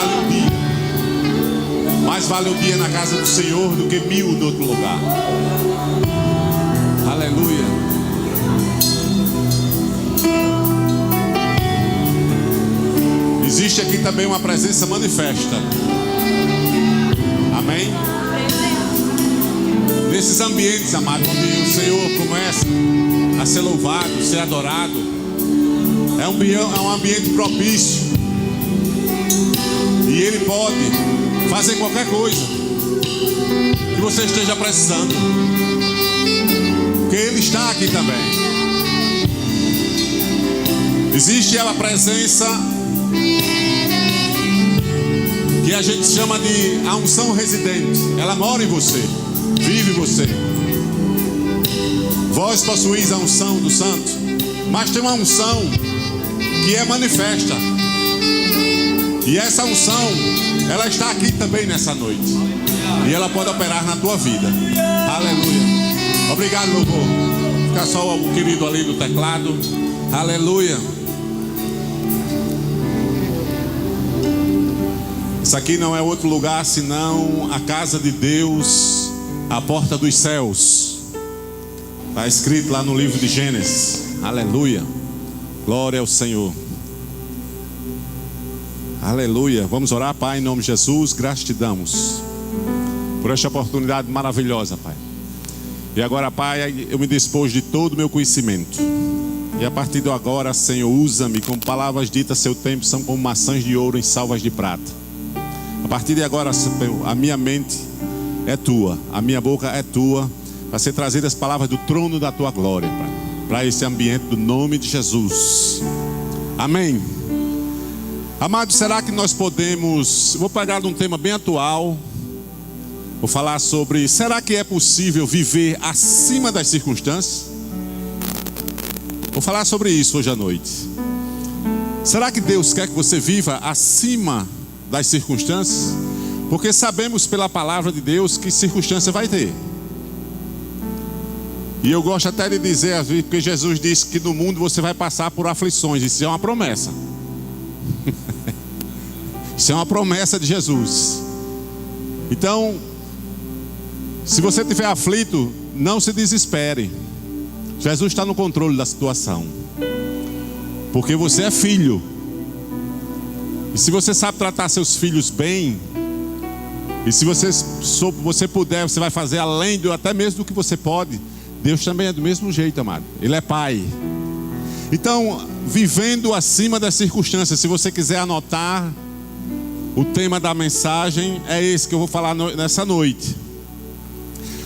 vale um dia. Mais vale um dia na casa do Senhor do que 1000 em outro lugar. Aleluia. Existe aqui também uma presença manifesta. Amém? Nesses ambientes, amado, onde o Senhor começa a ser louvado, ser adorado, é um ambiente propício. E Ele pode fazer qualquer coisa que você esteja precisando, porque Ele está aqui também. Existe a presença que a gente chama de a unção residente. Ela mora em você, vive em você. Vós possuís a unção do santo, mas tem uma unção que é manifesta. E essa unção, ela está aqui também nessa noite. E ela pode operar na tua vida. Aleluia. Obrigado, louvor. Fica só o querido ali do teclado. Aleluia. Isso aqui não é outro lugar senão a casa de Deus, a porta dos céus. Está escrito lá no livro de Gênesis. Aleluia. Glória ao Senhor. Aleluia. Vamos orar, Pai, em nome de Jesus. Graças te damos por esta oportunidade maravilhosa, Pai. E agora, Pai, eu me disponho de todo o meu conhecimento. E a partir de agora, Senhor, usa-me como palavras ditas a seu tempo são como maçãs de ouro em salvas de prata. A partir de agora, Senhor, a minha mente é tua, a minha boca é tua, para ser trazidas as palavras do trono da tua glória, Pai, para esse ambiente do nome de Jesus. Amém. Amados, será que nós podemos... Vou pegar um tema bem atual. Vou falar sobre... Será que é possível viver acima das circunstâncias? Vou falar sobre isso hoje à noite. Será que Deus quer que você viva acima das circunstâncias? Porque sabemos pela palavra de Deus que circunstância vai ter. E eu gosto até de dizer, porque Jesus disse que no mundo você vai passar por aflições. Isso é uma promessa. Isso é uma promessa de Jesus. Então, se você estiver aflito, não se desespere. Jesus está no controle da situação, porque você é filho. E se você sabe tratar seus filhos bem, e se você puder, você vai fazer além até mesmo do que você pode. Deus também é do mesmo jeito, amado. Ele é Pai. Então, vivendo acima das circunstâncias. Se você quiser anotar, o tema da mensagem é esse que eu vou falar nessa noite.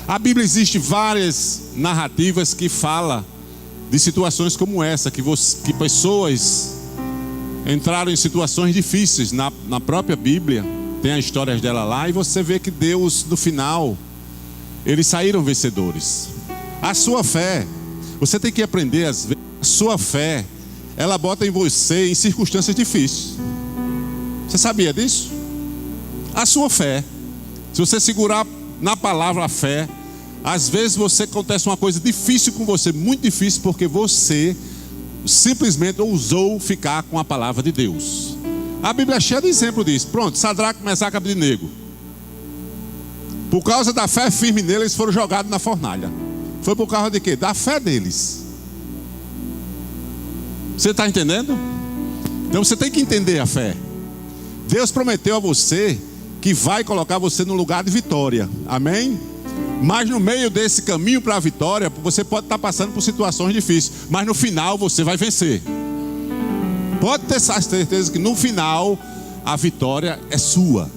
A Bíblia existe várias narrativas que falam de situações como essa, que pessoas entraram em situações difíceis. Na própria Bíblia tem as histórias dela lá, e você vê que Deus, no final, eles saíram vencedores. A sua fé, você tem que aprender às vezes, a sua fé, ela bota em você em circunstâncias difíceis. Você sabia disso? A sua fé, se você segurar na palavra fé, às vezes acontece uma coisa difícil com você, muito difícil, porque você simplesmente ousou ficar com a palavra de Deus. A Bíblia é cheia de exemplo disso. Pronto, Sadraque, Mesaque e Abdenego, por causa da fé firme neles, eles foram jogados na fornalha. Foi por causa de quê? Da fé deles. Você está entendendo? Então você tem que entender a fé. Deus prometeu a você que vai colocar você no lugar de vitória. Amém? Mas no meio desse caminho para a vitória, você pode estar passando por situações difíceis, mas no final você vai vencer. Pode ter certeza que no final a vitória é sua.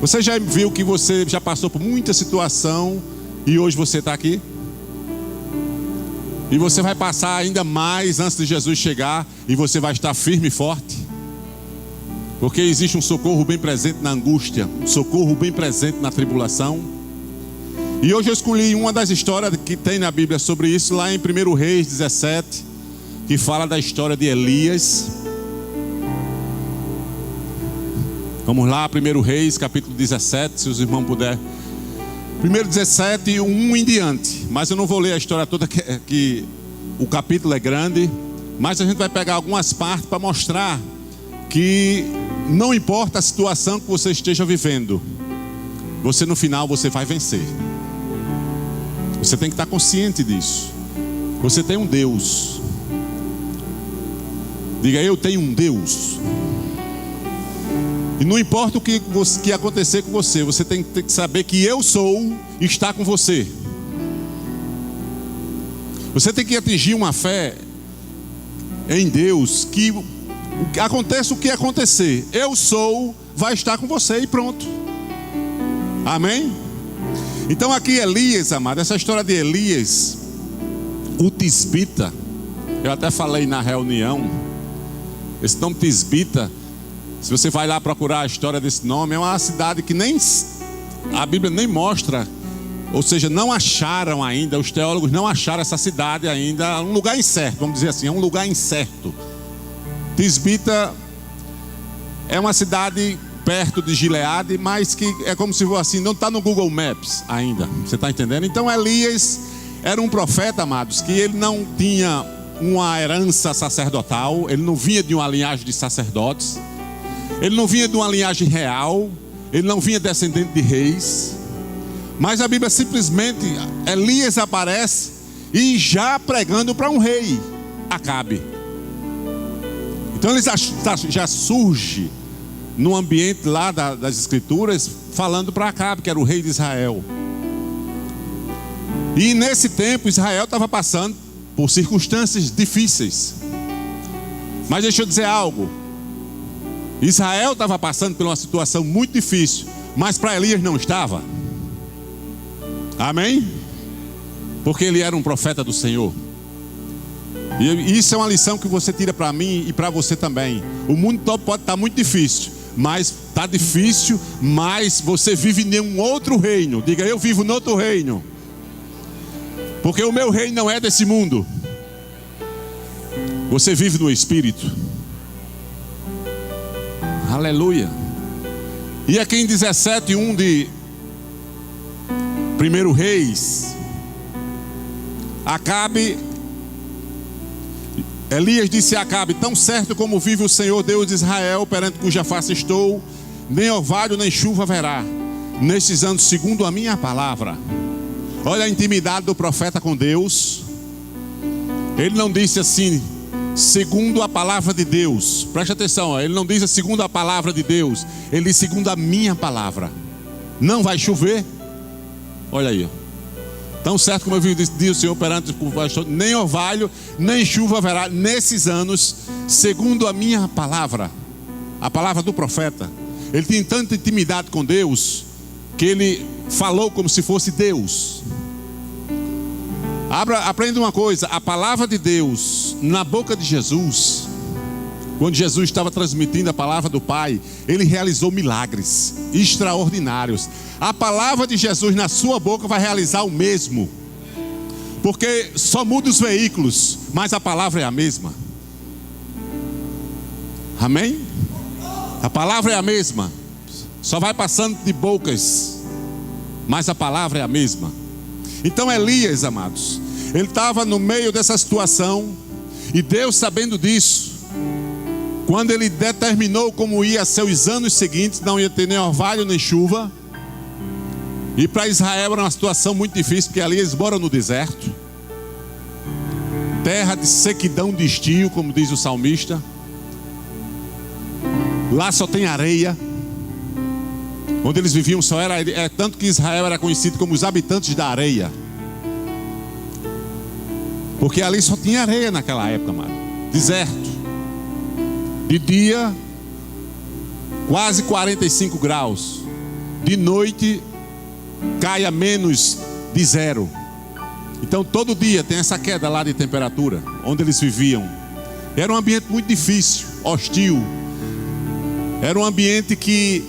Você já viu que você já passou por muita situação e hoje você está aqui? E você vai passar ainda mais antes de Jesus chegar, e você vai estar firme e forte. Porque existe um socorro bem presente na angústia, um socorro bem presente na tribulação. E hoje eu escolhi uma das histórias que tem na Bíblia sobre isso, lá em 1 Reis 17, que fala da história de Elias. Vamos lá, 1 Reis, capítulo 17, se os irmãos puderem. 1:17, 1 em diante. Mas eu não vou ler a história toda, que o capítulo é grande. Mas a gente vai pegar algumas partes para mostrar que não importa a situação que você esteja vivendo, você no final você vai vencer. Você tem que estar consciente disso. Você tem um Deus. Diga, eu tenho um Deus. E não importa o que acontecer com você, você tem que saber que eu sou e está com você. Você tem que atingir uma fé em Deus, que aconteça o que acontecer, eu sou, vai estar com você e pronto. Amém? Então aqui Elias, amado, essa história de Elias, o Tisbita, eu até falei na reunião, esse nome Tisbita, se você vai lá procurar a história desse nome, é uma cidade que nem a Bíblia nem mostra, ou seja, não acharam ainda, os teólogos não acharam essa cidade ainda, um lugar incerto, vamos dizer assim, é um lugar incerto. Tisbita é uma cidade perto de Gileade, mas que é como se fosse assim, não está no Google Maps ainda, você está entendendo? Então Elias era um profeta, amados, que ele não tinha uma herança sacerdotal, ele não vinha de uma linhagem de sacerdotes, ele não vinha de uma linhagem real, ele não vinha descendente de reis, mas a Bíblia simplesmente, Elias aparece e já pregando para um rei, Acabe. Então ele já surge no ambiente lá das escrituras, falando para Acabe, que era o rei de Israel. E nesse tempo Israel estava passando por circunstâncias difíceis. Mas deixa eu dizer algo, Israel estava passando por uma situação muito difícil, mas para Elias não estava. Amém? Porque ele era um profeta do Senhor. E isso é uma lição que você tira para mim e para você também. O mundo pode estar muito difícil, mas está difícil, mas você vive em um outro reino. Diga, eu vivo em outro reino. Porque o meu reino não é desse mundo. Você vive no Espírito. Aleluia. E aqui em 17:1 de 1 Reis, Acabe, Elias disse a Acabe: tão certo como vive o Senhor Deus de Israel, perante cuja face estou, nem orvalho nem chuva haverá nestes anos, segundo a minha palavra. Olha a intimidade do profeta com Deus. Ele não disse assim, segundo a palavra de Deus. Preste atenção, ele não disse segundo a palavra de Deus, ele disse segundo a minha palavra. Não vai chover. Olha aí, tão certo como eu vi, diz o Senhor, perante nem orvalho nem chuva haverá nesses anos, segundo a minha palavra. A palavra do profeta. Ele tinha tanta intimidade com Deus que ele falou como se fosse Deus. Aprenda uma coisa, a palavra de Deus na boca de Jesus, quando Jesus estava transmitindo a palavra do Pai, ele realizou milagres extraordinários. A palavra de Jesus na sua boca vai realizar o mesmo, porque só muda os veículos, mas a palavra é a mesma. Amém? A palavra é a mesma, só vai passando de bocas, mas a palavra é a mesma. Então Elias, amados, ele estava no meio dessa situação, e Deus, sabendo disso, quando ele determinou como ia ser os anos seguintes, não ia ter nem orvalho nem chuva. E para Israel era uma situação muito difícil, porque ali eles moram no deserto, terra de sequidão de estio, como diz o salmista. Lá só tem areia. Onde eles viviam só era, tanto que Israel era conhecido como os habitantes da areia, porque ali só tinha areia naquela época, mano. Deserto. De dia, quase 45 graus. De noite, cai a menos de 0. Então todo dia tem essa queda lá de temperatura, onde eles viviam. Era um ambiente muito difícil, hostil. Era um ambiente que,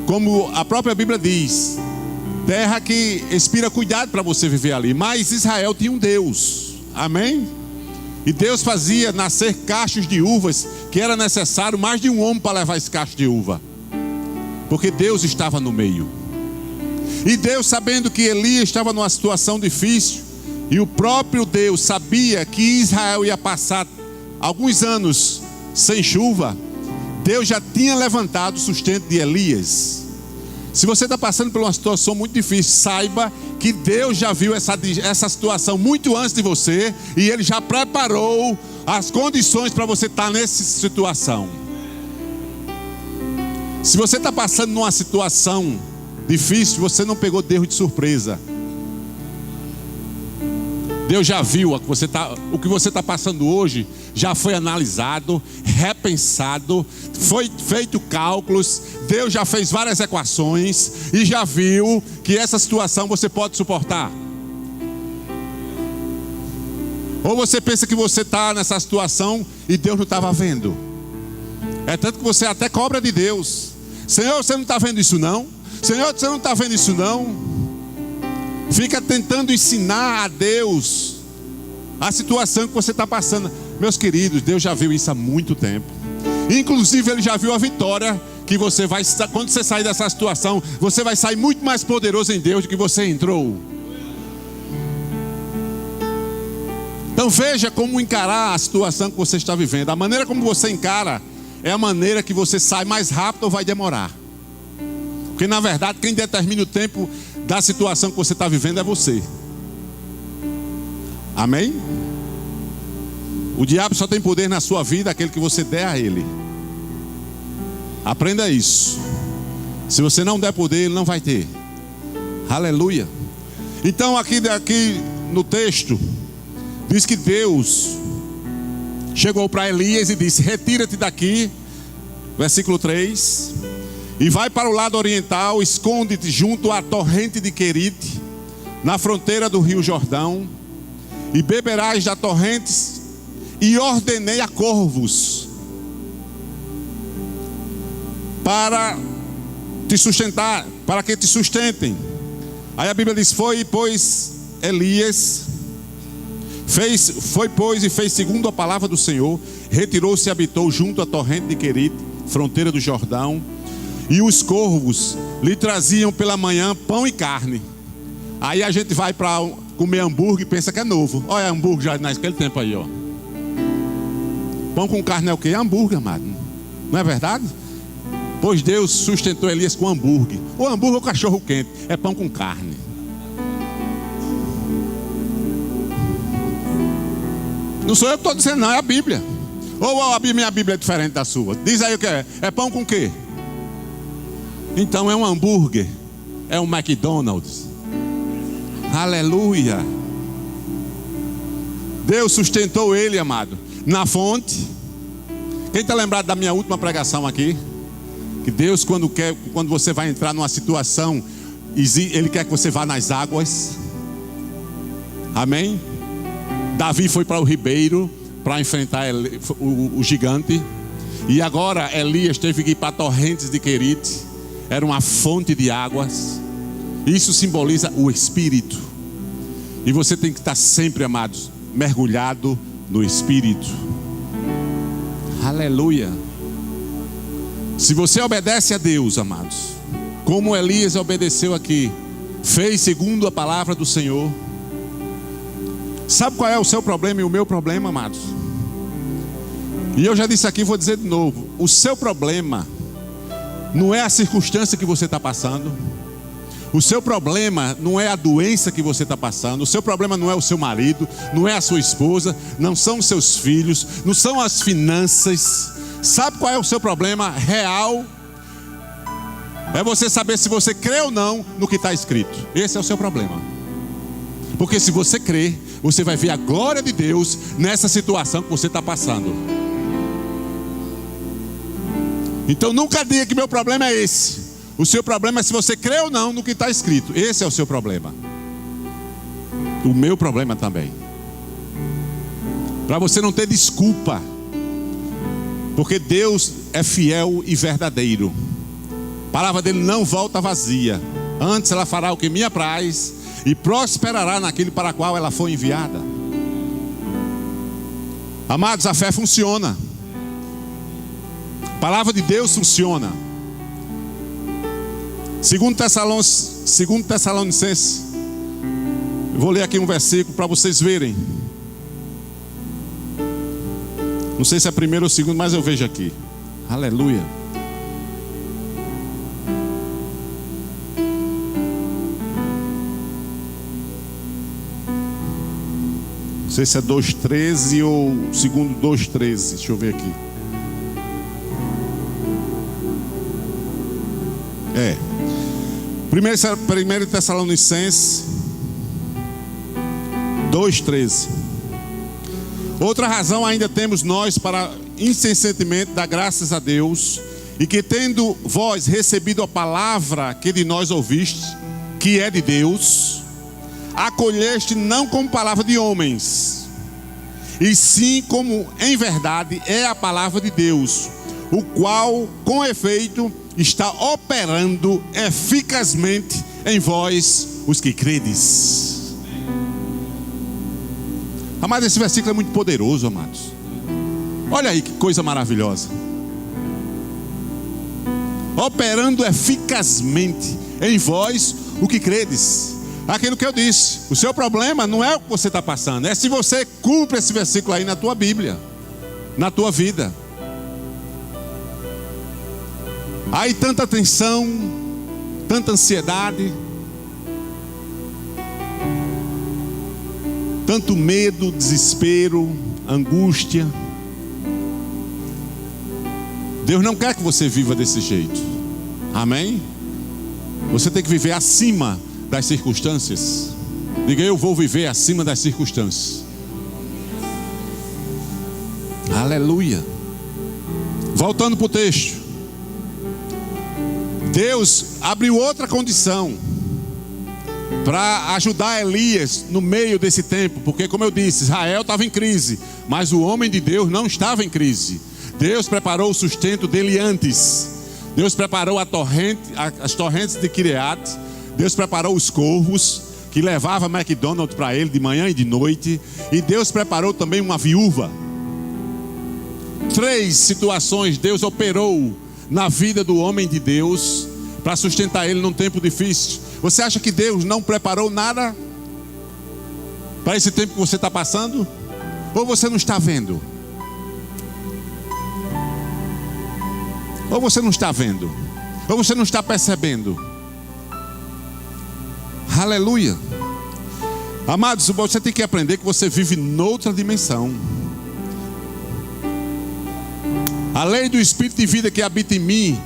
como a própria Bíblia diz, terra que inspira cuidado para você viver ali. Mas Israel tinha um Deus, amém? E Deus fazia nascer cachos de uvas, que era necessário mais de um homem para levar esse cacho de uva, porque Deus estava no meio. E Deus, sabendo que Elias estava numa situação difícil, e o próprio Deus sabia que Israel ia passar alguns anos sem chuva, Deus já tinha levantado o sustento de Elias. Se você está passando por uma situação muito difícil, saiba que Deus já viu essa situação muito antes de você, e Ele já preparou as condições para você estar nessa situação. Se você está passando numa situação difícil, você não pegou Deus de surpresa. Deus já viu o que você está passando hoje, já foi analisado, repensado, foi feito cálculos, Deus já fez várias equações e já viu que essa situação você pode suportar. Ou você pensa que você está nessa situação e Deus não estava vendo. É tanto que você até cobra de Deus: Senhor, você não está vendo isso não? Senhor, você não está vendo isso não? Fica tentando ensinar a Deus a situação que você está passando. Meus queridos, Deus já viu isso há muito tempo. Inclusive Ele já viu a vitória que você vai, quando você sair dessa situação, você vai sair muito mais poderoso em Deus do que você entrou. Então veja como encarar a situação que você está vivendo. A maneira como você encara é a maneira que você sai mais rápido ou vai demorar. Porque na verdade quem determina o tempo da situação que você está vivendo é você. Amém? O diabo só tem poder na sua vida aquele que você der a ele. Aprenda isso. Se você não der poder, ele não vai ter. Aleluia. Então aqui no texto diz que Deus chegou para Elias e disse: retira-te daqui, versículo 3, e vai para o lado oriental, esconde-te junto à torrente de Querite, na fronteira do rio Jordão, e beberás da torrente. E ordenei a corvos para te sustentar, para que te sustentem. Aí a Bíblia diz: foi, pois, Elias e fez segundo a palavra do Senhor, retirou-se e habitou junto à torrente de Querite, fronteira do Jordão. E os corvos lhe traziam pela manhã pão e carne. Aí a gente vai para comer hambúrguer e pensa que é novo. Olha hambúrguer já naquele tempo aí, ó. Pão com carne é o que? É hambúrguer, amado. Não é verdade? Pois Deus sustentou Elias com hambúrguer. O hambúrguer é o cachorro quente, é pão com carne. Não sou eu que estou dizendo não, é a Bíblia. Ou a minha Bíblia é diferente da sua? Diz aí o que é. É pão com o quê? Então é um hambúrguer, é um McDonald's. Aleluia. Deus sustentou ele, amado, na fonte. Quem está lembrado da minha última pregação aqui? Que Deus, quando você vai entrar numa situação, Ele quer que você vá nas águas. Amém? Davi foi para o ribeiro para enfrentar o gigante. E agora Elias teve que ir para torrentes de Querite. Era uma fonte de águas. Isso simboliza o Espírito. E você tem que estar sempre, amados, mergulhado no Espírito. Aleluia. Se você obedece a Deus, amados, como Elias obedeceu aqui, fez segundo a palavra do Senhor. Sabe qual é o seu problema e o meu problema, amados? E eu já disse aqui, vou dizer de novo: o seu problema não é a circunstância que você está passando. O seu problema não é a doença que você está passando. O seu problema não é o seu marido, não é a sua esposa, não são os seus filhos, não são as finanças. Sabe qual é o seu problema real? É você saber se você crê ou não no que está escrito. Esse é o seu problema. Porque se você crê, você vai ver a glória de Deus nessa situação que você está passando. Então nunca diga que meu problema é esse. O seu problema é se você crê ou não no que está escrito. Esse é o seu problema. O meu problema também. Para você não ter desculpa. Porque Deus é fiel e verdadeiro. A palavra dele não volta vazia. Antes ela fará o que me apraz e prosperará naquilo para qual ela foi enviada. Amados, a fé funciona. A palavra de Deus funciona. 2 Tessalonicenses. Eu vou ler aqui um versículo para vocês verem. Não sei se é primeiro ou segundo, mas eu vejo aqui. Aleluia. Não sei se é 2:13 ou segundo 2:13. Deixa eu ver aqui. 1 Tessalonicenses 2:13. Outra razão ainda temos nós para incessantemente dar graças a Deus, e que tendo vós recebido a palavra que de nós ouviste, que é de Deus, acolheste não como palavra de homens, e sim como em verdade é a palavra de Deus, o qual com efeito está operando eficazmente em vós os que credes. Amados, esse versículo é muito poderoso, amados. Olha aí que coisa maravilhosa. Operando eficazmente em vós o que credes. Aquilo que eu disse, o seu problema não é o que você está passando, é se você cumpre esse versículo aí na tua Bíblia, na tua vida. Aí tanta tensão, tanta ansiedade, tanto medo, desespero, angústia. Deus não quer que você viva desse jeito. Amém? Você tem que viver acima das circunstâncias. Diga: eu vou viver acima das circunstâncias. Aleluia. Voltando para o texto. Deus abriu outra condição para ajudar Elias no meio desse tempo, porque, como eu disse, Israel estava em crise, mas o homem de Deus não estava em crise. Deus preparou o sustento dele antes. Deus preparou as torrentes de Quireate. Deus preparou os corvos que levava McDonald's para ele de manhã e de noite. E Deus preparou também uma viúva. 3 situações Deus operou na vida do homem de Deus para sustentar ele num tempo difícil. Você acha que Deus não preparou nada para esse tempo que você está passando? Ou você não está vendo? Ou você não está vendo? Ou você não está percebendo? Aleluia. Amados, você tem que aprender que você vive noutra dimensão. A lei do Espírito de vida que habita em mim.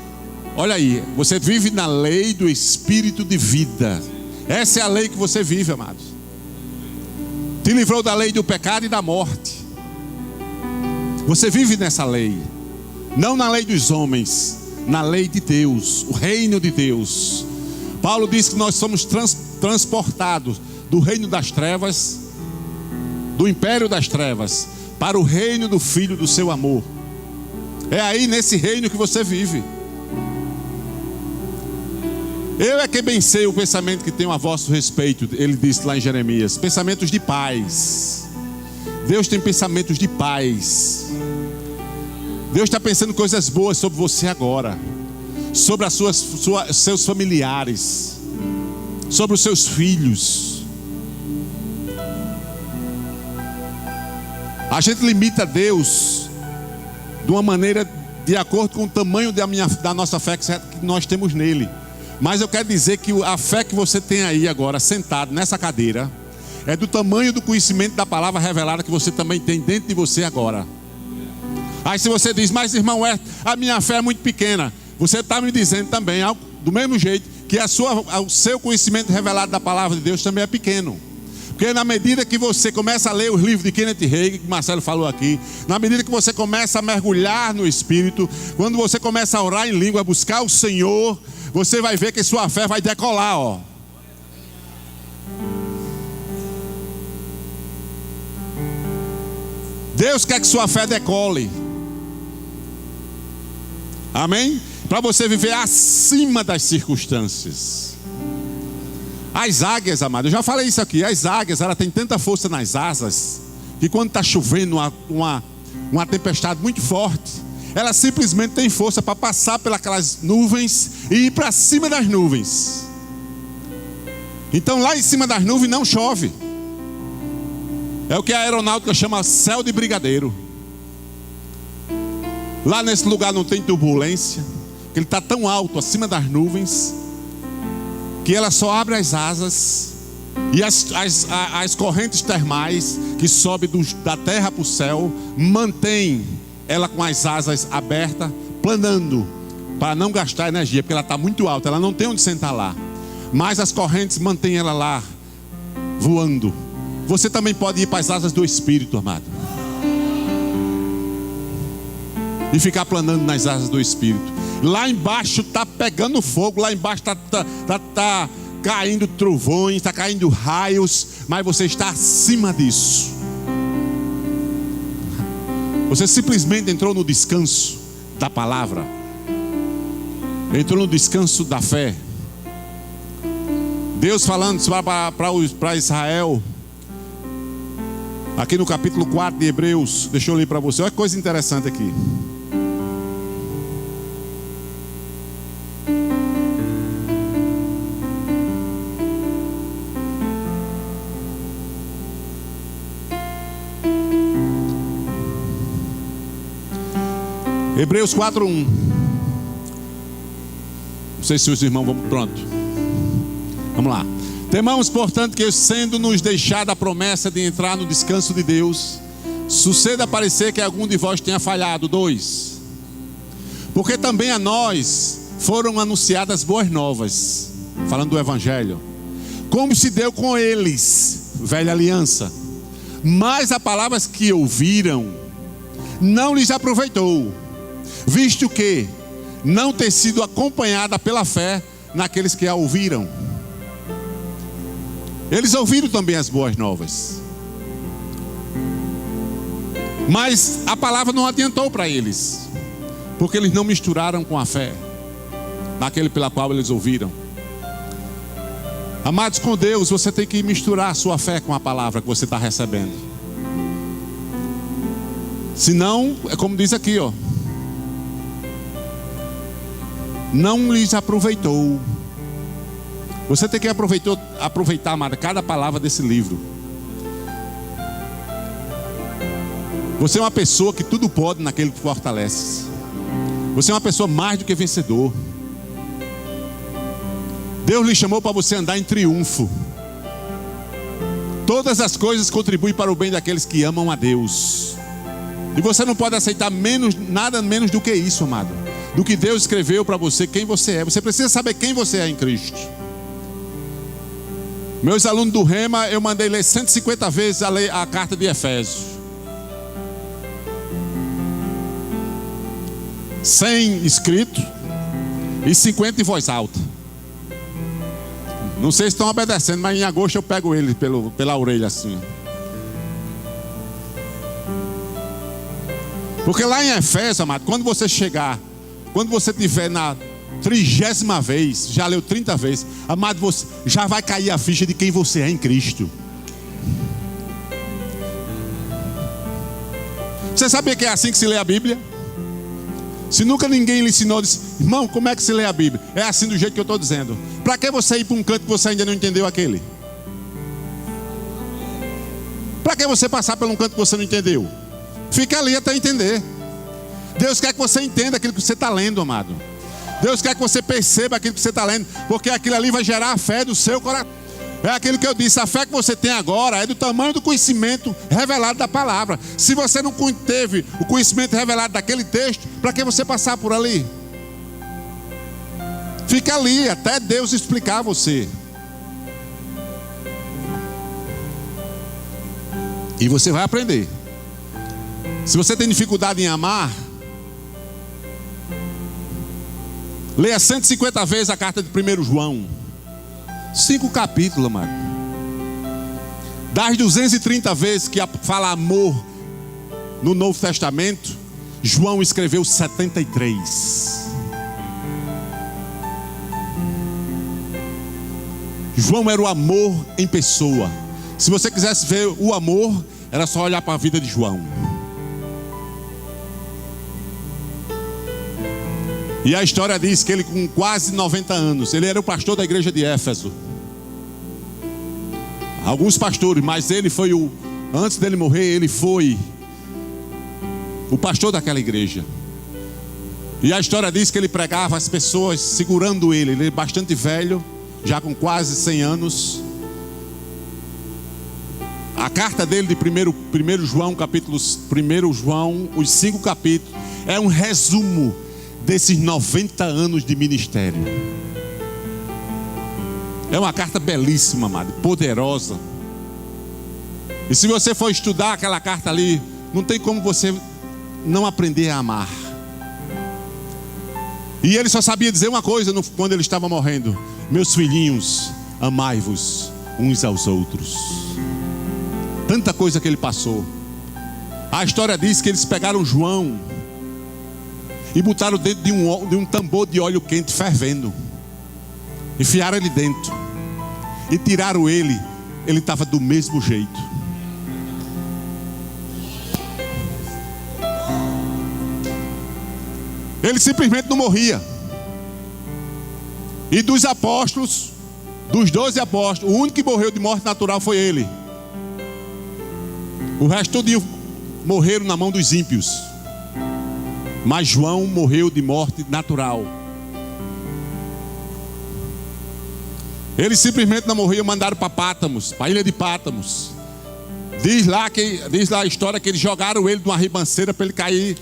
Olha aí, você vive na lei do Espírito de vida. Essa é a lei que você vive, amados. Te livrou da lei do pecado e da morte. Você vive nessa lei. Não na lei dos homens, na lei de Deus, o reino de Deus. Paulo diz que nós somos transportados do reino das trevas, do império das trevas, para o reino do Filho do seu amor. É aí nesse reino que você vive. Eu é que bem sei o pensamento que tenho a vosso respeito, ele disse lá em Jeremias, pensamentos de paz. Deus tem pensamentos de paz. Deus está pensando coisas boas sobre você agora, sobre as seus familiares, sobre os seus filhos. A gente limita Deus de uma maneira de acordo com o tamanho da nossa fé que nós temos nele. Mas eu quero dizer que a fé que você tem aí agora, sentado nessa cadeira, é do tamanho do conhecimento da palavra revelada que você também tem dentro de você agora. Aí se você diz: mas irmão, a minha fé é muito pequena, você está me dizendo também, do mesmo jeito, que o seu conhecimento revelado da palavra de Deus também é pequeno. Porque na medida que você começa a ler os livros de Kenneth Hagin, que o Marcelo falou aqui, na medida que você começa a mergulhar no Espírito, quando você começa a orar em língua, a buscar o Senhor, você vai ver que sua fé vai decolar, ó. Deus quer que sua fé decole. Amém? Para você viver acima das circunstâncias. As águias, amado, eu já falei isso aqui. As águias, ela tem tanta força nas asas, que quando está chovendo uma tempestade muito forte, ela simplesmente tem força para passar pelas nuvens e ir para cima das nuvens. Então lá em cima das nuvens não chove. É o que a aeronáutica chama céu de brigadeiro. Lá nesse lugar não tem turbulência, que ele está tão alto, acima das nuvens, que ela só abre as asas, e as correntes termais que sobem da terra para o céu, mantém ela com as asas abertas, planando, para não gastar energia, porque ela está muito alta, ela não tem onde sentar lá. Mas as correntes mantêm ela lá, voando. Você também pode ir para as asas do Espírito, amado, e ficar planando nas asas do Espírito. Lá embaixo está pegando fogo, lá embaixo está caindo trovões, está caindo raios, mas você está acima disso. Você simplesmente entrou no descanso da palavra, entrou no descanso da fé. Deus falando para Israel, aqui no capítulo 4 de Hebreus, deixa eu ler para você, olha que coisa interessante aqui. Hebreus 4:1. Não sei se os irmãos vão. Pronto. Vamos lá. Temamos, portanto, que sendo nos deixada a promessa de entrar no descanso de Deus, suceda parecer que algum de vós tenha falhado. 2. Porque também a nós foram anunciadas boas novas, falando do Evangelho, como se deu com eles, velha aliança. Mas as palavras que ouviram não lhes aproveitou, visto que não ter sido acompanhada pela fé naqueles que a ouviram. Eles ouviram também as boas novas, mas a palavra não adiantou para eles, porque eles não misturaram com a fé naquele pela qual eles ouviram. Amados, com Deus você tem que misturar a sua fé com a palavra que você está recebendo. Senão, é como diz aqui, ó, não lhes aproveitou. Você tem que aproveitar, amada, cada palavra desse livro. Você é uma pessoa que tudo pode naquele que fortalece. Você é uma pessoa mais do que vencedor. Deus lhe chamou para você andar em triunfo. Todas as coisas contribuem para o bem daqueles que amam a Deus. E você não pode aceitar nada menos do que isso, amado. Do que Deus escreveu para você, quem você é. Você precisa saber quem você é em Cristo. Meus alunos do Rema, eu mandei ler 150 vezes a carta de Efésios. 100 escrito e 50 em voz alta. Não sei se estão obedecendo, mas em agosto eu pego ele pela orelha assim. Porque lá em Efésios, amado, quando você estiver na 30ª vez, já leu 30 vezes, amado, você já vai cair a ficha de quem você é em Cristo. Você sabia que é assim que se lê a Bíblia? Se nunca ninguém lhe ensinou, disse, irmão, como é que se lê a Bíblia? É assim do jeito que eu estou dizendo. Para que você ir para um canto que você ainda não entendeu aquele? Para que você passar por um canto que você não entendeu? Fica ali até entender. Deus quer que você entenda aquilo que você está lendo, amado. Deus quer que você perceba aquilo que você está lendo, porque aquilo ali vai gerar a fé do seu coração. É aquilo que eu disse, a fé que você tem agora é do tamanho do conhecimento revelado da palavra. Se você não teve o conhecimento revelado daquele texto, para que você passar por ali? Fica ali até Deus explicar a você. E você vai aprender. Se você tem dificuldade em amar, leia 150 vezes a carta de 1 João. 5 capítulos, mano. Das 230 vezes que fala amor no Novo Testamento, João escreveu 73. João era o amor em pessoa. Se você quisesse ver o amor, era só olhar para a vida de João. E a história diz que ele, com quase 90 anos, ele era o pastor da igreja de Éfeso. Alguns pastores, mas ele foi antes dele morrer, ele foi o pastor daquela igreja. E a história diz que ele pregava as pessoas segurando ele. Ele é bastante velho, já com quase 100 anos. A carta dele de 1 João, capítulos 1 João, os 5 capítulos, é um resumo desses 90 anos de ministério. É uma carta belíssima, amado, poderosa. E se você for estudar aquela carta ali, não tem como você não aprender a amar. E ele só sabia dizer uma coisa quando ele estava morrendo: meus filhinhos, amai-vos uns aos outros. Tanta coisa que ele passou. A história diz que eles pegaram João e botaram dentro de um tambor de óleo quente fervendo, enfiaram ele dentro e tiraram ele. Ele estava do mesmo jeito. Ele simplesmente não morria. E dos apóstolos, dos 12 apóstolos, o único que morreu de morte natural foi ele. O resto todinho morreram na mão dos ímpios. Mas João morreu de morte natural. Ele simplesmente não morreu. Mandaram para Pátamos, para a ilha de Pátamos. Diz lá a história que eles jogaram ele de uma ribanceira para ele cair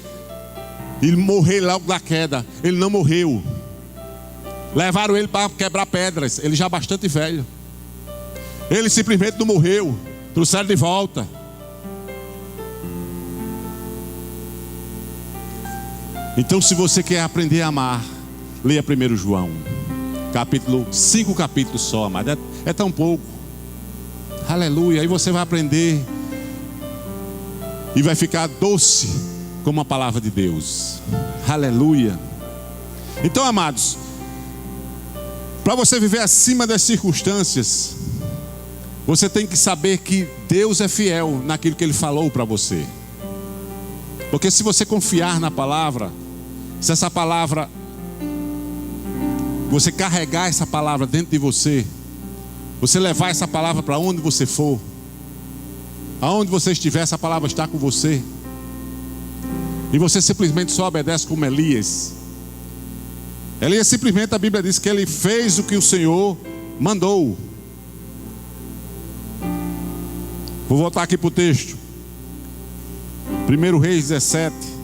e morrer logo da queda. Ele não morreu. Levaram ele para quebrar pedras. Ele já bastante velho. Ele simplesmente não morreu. Trouxeram de volta. Então, se você quer aprender a amar, leia 1 João, capítulo 5 capítulos só, amado. É tão pouco. Aleluia. Aí você vai aprender e vai ficar doce como a palavra de Deus. Aleluia. Então, amados, para você viver acima das circunstâncias, você tem que saber que Deus é fiel naquilo que Ele falou para você. Porque se você confiar na palavra, se essa palavra, você carregar essa palavra dentro de você, você levar essa palavra para onde você for, aonde você estiver, essa palavra está com você. E você simplesmente só obedece como Elias. Elias simplesmente, a Bíblia diz que ele fez o que o Senhor mandou. Vou voltar aqui para o texto. 1 Reis 17.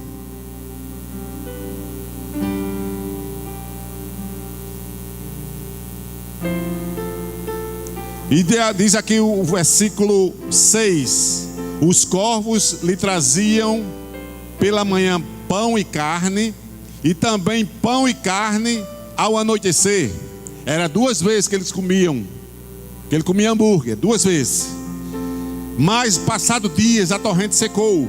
E diz aqui o versículo 6: os corvos lhe traziam pela manhã pão e carne, e também pão e carne ao anoitecer. Era 2 vezes que eles comiam, que ele comia hambúrguer, 2 vezes. Mas passado dias a torrente secou.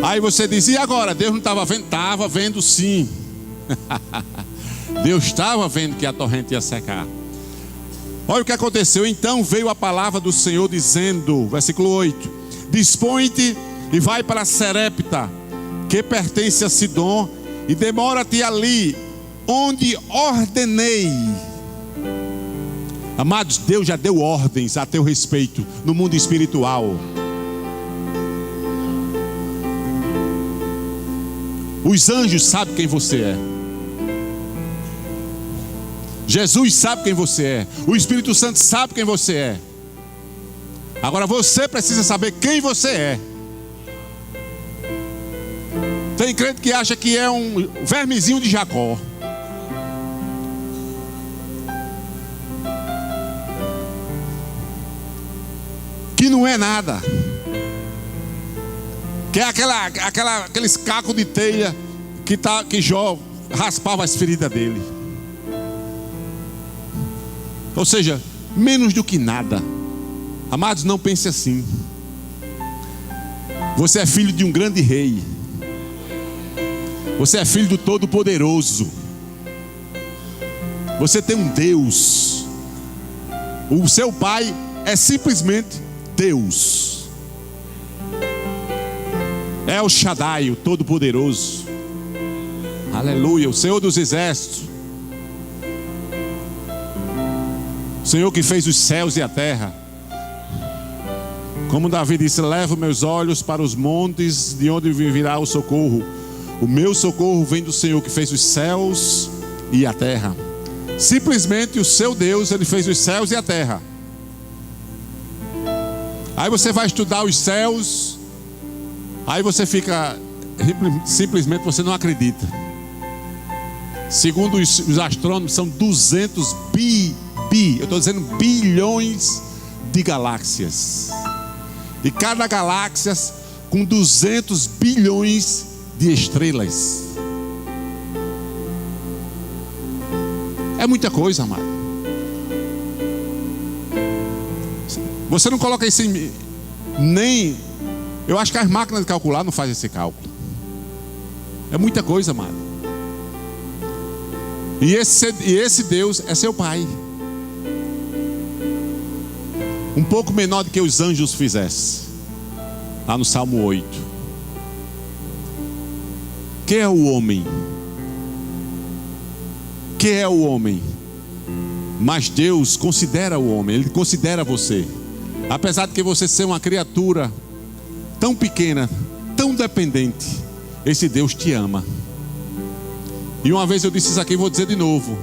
Aí você diz: e agora? Deus não estava vendo? Estava vendo sim. Deus estava vendo que a torrente ia secar. Olha o que aconteceu. Então veio a palavra do Senhor dizendo, versículo 8: dispõe-te e vai para Serepta, que pertence a Sidom, e demora-te ali, onde ordenei. Amados, Deus já deu ordens a teu respeito no mundo espiritual. Os anjos sabem quem você é. Jesus sabe quem você é. O Espírito Santo sabe quem você é. Agora você precisa saber quem você é. Tem crente que acha que é um vermezinho de Jacó. Que não é nada. Que é aqueles cacos de telha que Jó raspava as feridas dele. Ou seja, menos do que nada. Amados, não pense assim. Você é filho de um grande rei. Você é filho do Todo-Poderoso. Você tem um Deus. O seu pai é simplesmente Deus. É o Shaddai, o Todo-Poderoso. Aleluia, o Senhor dos Exércitos. O Senhor que fez os céus e a terra. Como Davi disse: levo meus olhos para os montes, de onde virá o socorro. O meu socorro vem do Senhor que fez os céus e a terra. Simplesmente o seu Deus, Ele fez os céus e a terra. Aí você vai estudar os céus, aí você fica, simplesmente você não acredita. Segundo os astrônomos, são 200 eu estou dizendo bilhões de galáxias. E cada galáxia com 200 bilhões de estrelas. É muita coisa, amado. Você não coloca isso em nem... Eu acho que as máquinas de calcular não fazem esse cálculo. É muita coisa, amado. E esse Deus é seu Pai. Um pouco menor do que os anjos fizessem. Lá no Salmo 8. Quem é o homem? Quem é o homem? Mas Deus considera o homem. Ele considera você. Apesar de que você ser uma criatura tão pequena, tão dependente, esse Deus te ama. E uma vez eu disse isso aqui e vou dizer de novo.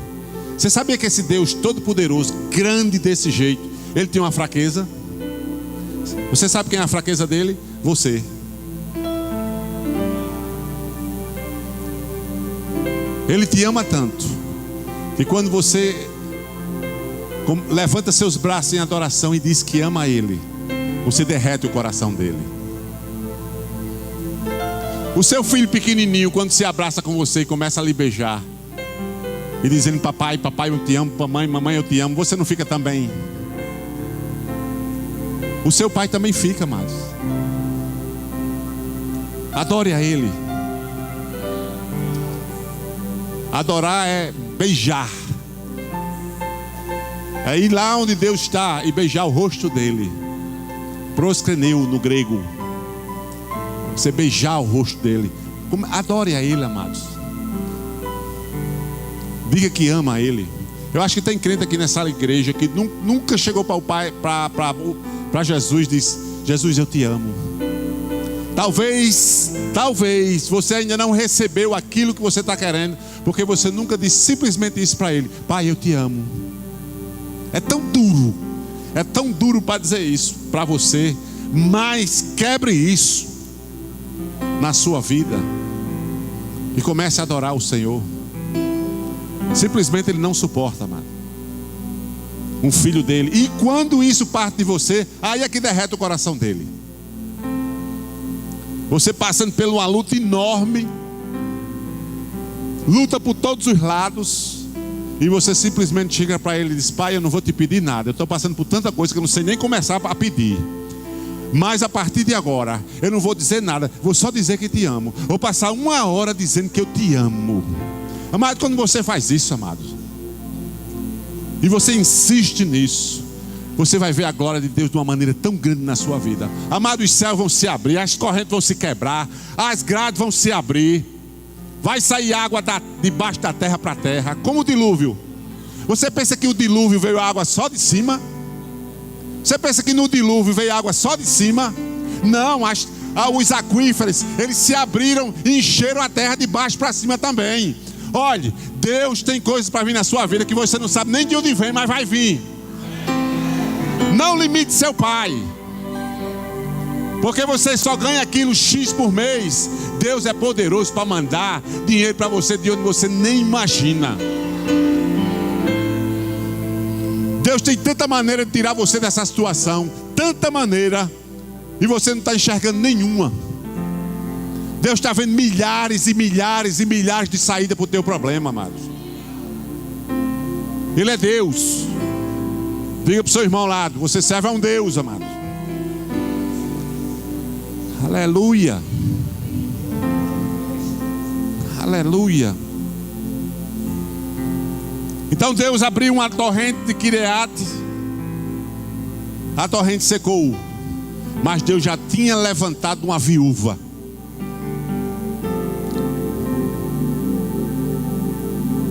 Você sabia que esse Deus todo-poderoso, grande desse jeito, Ele tem uma fraqueza? Você sabe quem é a fraqueza dele? Você. Ele te ama tanto que quando você levanta seus braços em adoração e diz que ama Ele, você derrete o coração dele. O seu filho pequenininho, quando se abraça com você e começa a lhe beijar e dizendo: papai, papai eu te amo, mamãe, mamãe eu te amo, você não fica também? O seu pai também fica, amados. Adore a Ele. Adorar é beijar. É ir lá onde Deus está e beijar o rosto dele. Proskreneu no grego. Você beijar o rosto dele. Adore a Ele, amados. Diga que ama a Ele. Eu acho que tem crente aqui nessa igreja que nunca chegou para o Pai, para Jesus, e disse: Jesus, eu te amo. Talvez você ainda não recebeu aquilo que você está querendo, porque você nunca disse simplesmente isso para Ele: Pai, eu te amo. É tão duro para dizer isso para você, mas quebre isso na sua vida e comece a adorar o Senhor. Simplesmente Ele não suporta, amado, um filho dele. E quando isso parte de você, aí é que derrete o coração dele. Você passando por uma luta enorme, luta por todos os lados, e você simplesmente chega para ele e diz: Pai, eu não vou te pedir nada, eu estou passando por tanta coisa que eu não sei nem começar a pedir, mas a partir de agora eu não vou dizer nada, vou só dizer que te amo. Vou passar 1 hora dizendo que eu te amo. Amado, quando você faz isso, amados, e você insiste nisso, você vai ver a glória de Deus de uma maneira tão grande na sua vida. Amado, os céus vão se abrir, as correntes vão se quebrar, as grades vão se abrir, vai sair água debaixo da terra para a terra, como o dilúvio. Você pensa que o dilúvio veio água só de cima? Você pensa que no dilúvio veio água só de cima? Não, os aquíferos, eles se abriram e encheram a terra de baixo para cima também. Olhe, Deus tem coisas para vir na sua vida que você não sabe nem de onde vem, mas vai vir. Não limite seu pai, porque você só ganha aquilo X por mês. Deus é poderoso para mandar dinheiro para você de onde você nem imagina. Deus tem tanta maneira de tirar você dessa situação, tanta maneira, e você não está enxergando nenhuma. Deus está vendo milhares e milhares e milhares de saídas para o teu problema, amados. Ele é Deus. Diga para o seu irmão ao lado: você serve a um Deus, amado. Aleluia. Aleluia. Então Deus abriu uma torrente de Quireate. A torrente secou, mas Deus já tinha levantado uma viúva